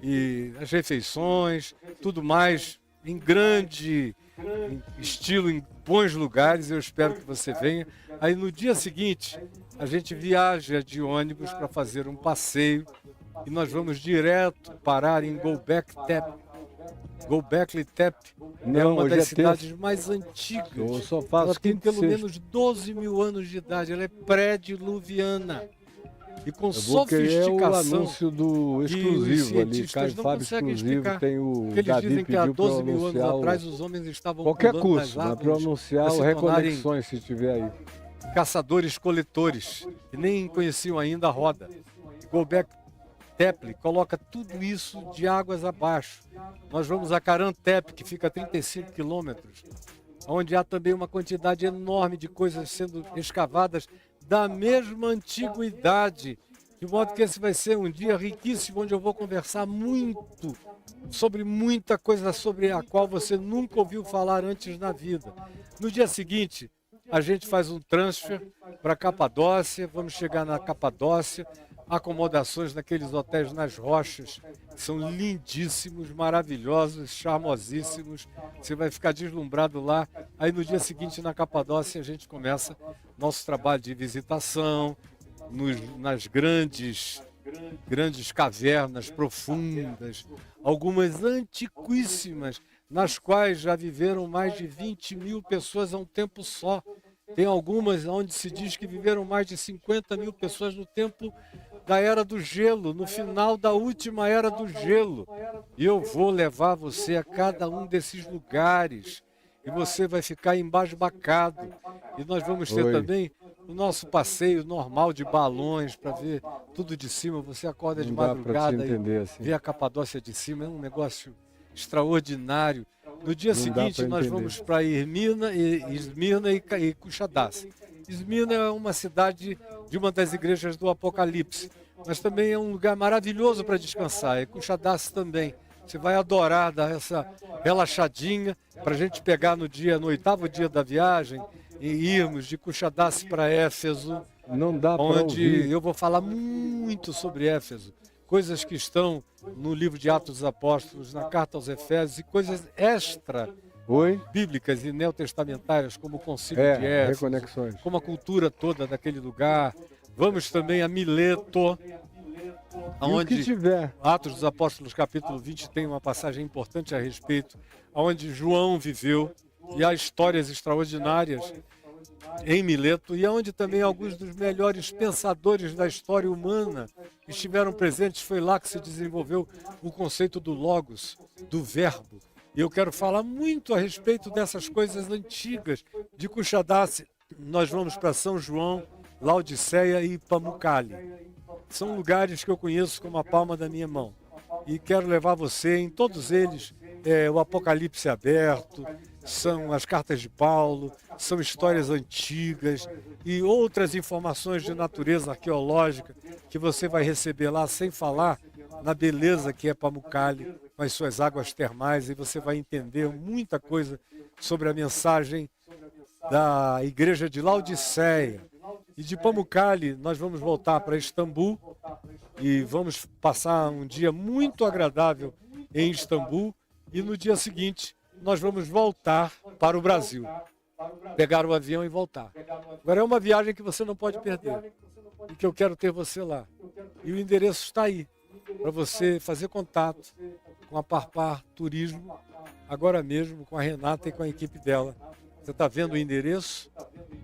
E as refeições, tudo mais em grande em estilo, em bons lugares. Eu espero que você venha. Aí no dia seguinte, a gente viaja de ônibus para fazer um passeio e nós vamos direto parar em Göbekli Tepe. É uma das cidades mais antigas. Eu só faço Ela tem pelo menos 12 mil anos de idade. Ela é pré-diluviana. E com sofisticação. É o anúncio do exclusivo ali, Caio Fábio exclusivo, tem o eles Davi dizem que há pediu 12 mil anos anunciar atrás os homens estavam qualquer pulando nas curso, mas árvores para anunciar para se o Reconexões, se tiver aí. Caçadores-coletores, que nem conheciam ainda a roda. Göbekli Tepe coloca tudo isso de águas abaixo. Nós vamos a Karahan Tepe, que fica a 35 quilômetros, onde há também uma quantidade enorme de coisas sendo escavadas da mesma antiguidade. De modo que esse vai ser um dia riquíssimo, onde eu vou conversar muito sobre muita coisa sobre a qual você nunca ouviu falar antes na vida. No dia seguinte, a gente faz um transfer para Capadócia, vamos chegar na Capadócia, acomodações naqueles hotéis nas rochas, que são lindíssimos, maravilhosos, charmosíssimos. Você vai ficar deslumbrado lá. Aí no dia seguinte, na Capadócia, a gente começa nosso trabalho de visitação, nas grandes cavernas profundas, algumas antiquíssimas, nas quais já viveram mais de 20 mil pessoas a um tempo só. Tem algumas onde se diz que viveram mais de 50 mil pessoas no tempo da Era do Gelo, no final da última Era do Gelo. E eu vou levar você a cada um desses lugares e você vai ficar embasbacado. E nós vamos ter também o nosso passeio normal de balões para ver tudo de cima. Você acorda de madrugada e vê a Capadócia de cima. É um negócio extraordinário. No dia seguinte, nós vamos para Esmirna e Kushadasi. Esmirna é uma cidade de uma das igrejas do Apocalipse, mas também é um lugar maravilhoso para descansar. E Kushadasi também. Você vai adorar dar essa relaxadinha para a gente pegar no 8º dia da viagem e irmos de Kushadasi para Éfeso, onde eu vou falar muito sobre Éfeso. Coisas que estão no livro de Atos dos Apóstolos, na carta aos Efésios, e coisas bíblicas e neotestamentárias, como o concílio de Éfeso, como a cultura toda daquele lugar. Vamos também a Mileto, onde Atos dos Apóstolos, capítulo 20, tem uma passagem importante a respeito, onde João viveu, e há histórias extraordinárias em Mileto, e onde também alguns dos melhores pensadores da história humana estiveram presentes. Foi lá que se desenvolveu o conceito do logos, do verbo. E eu quero falar muito a respeito dessas coisas antigas. De Kushadasi, nós vamos para São João, Laodiceia e Pamukkale. São lugares que eu conheço como a palma da minha mão. E quero levar você em todos eles. O Apocalipse aberto, são as cartas de Paulo, são histórias antigas e outras informações de natureza arqueológica que você vai receber lá, sem falar na beleza que é Pamukkale, com as suas águas termais, e você vai entender muita coisa sobre a mensagem da igreja de Laodiceia. E de Pamukkale nós vamos voltar para Istambul e vamos passar um dia muito agradável em Istambul, e no dia seguinte nós vamos voltar para o Brasil, pegar o avião e voltar. Agora é uma viagem que você não pode perder e que eu quero ter você lá. E o endereço está aí, para você fazer contato com a Parpar Turismo, agora mesmo com a Renata e com a equipe dela. Você está vendo o endereço?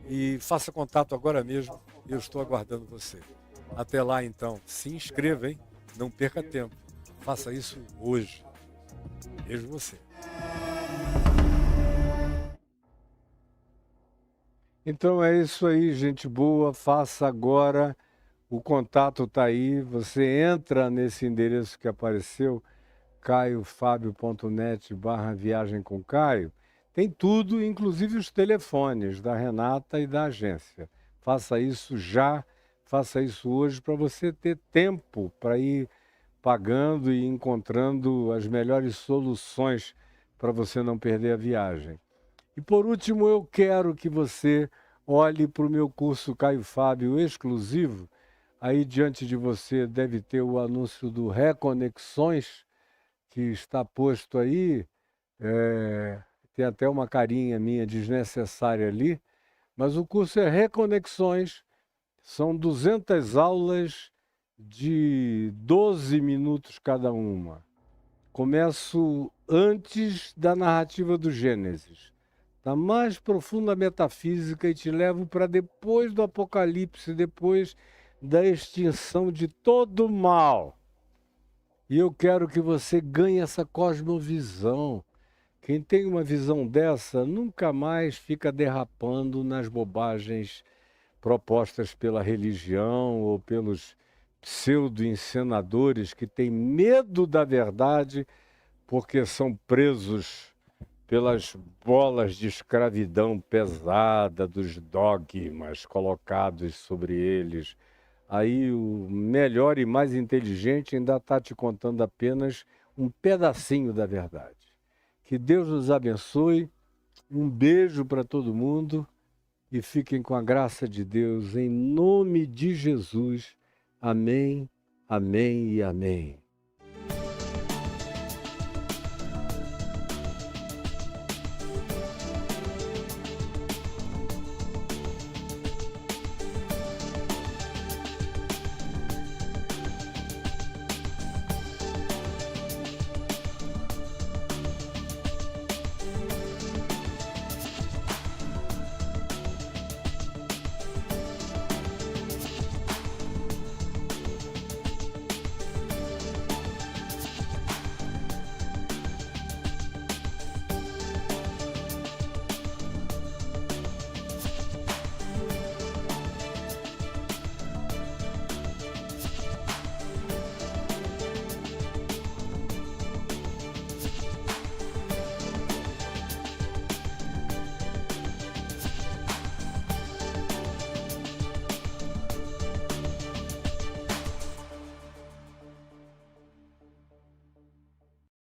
E faça contato agora mesmo. Eu estou aguardando você. Até lá, então. Se inscreva, hein? Não perca tempo. Faça isso hoje. Vejo você. Então é isso aí, gente boa. Faça agora. O contato está aí. Você entra nesse endereço que apareceu, caiofabio.net/viagem com Caio. Tem tudo, inclusive os telefones da Renata e da agência. Faça isso já, faça isso hoje, para você ter tempo para ir pagando e encontrando as melhores soluções para você não perder a viagem. E por último, eu quero que você olhe para o meu curso Caio Fábio exclusivo. Aí diante de você deve ter o anúncio do Reconexões, que está posto aí. tem até uma carinha minha desnecessária ali, mas o curso é Reconexões, são 200 aulas de 12 minutos cada uma. Começo antes da narrativa do Gênesis, da mais profunda metafísica, e te levo para depois do Apocalipse, depois da extinção de todo o mal. E eu quero que você ganhe essa cosmovisão. Quem tem uma visão dessa nunca mais fica derrapando nas bobagens propostas pela religião ou pelos pseudo-encenadores que têm medo da verdade porque são presos pelas bolas de escravidão pesada dos dogmas colocados sobre eles. Aí o melhor e mais inteligente ainda está te contando apenas um pedacinho da verdade. Que Deus nos abençoe, um beijo para todo mundo e fiquem com a graça de Deus, em nome de Jesus. Amém, amém e amém.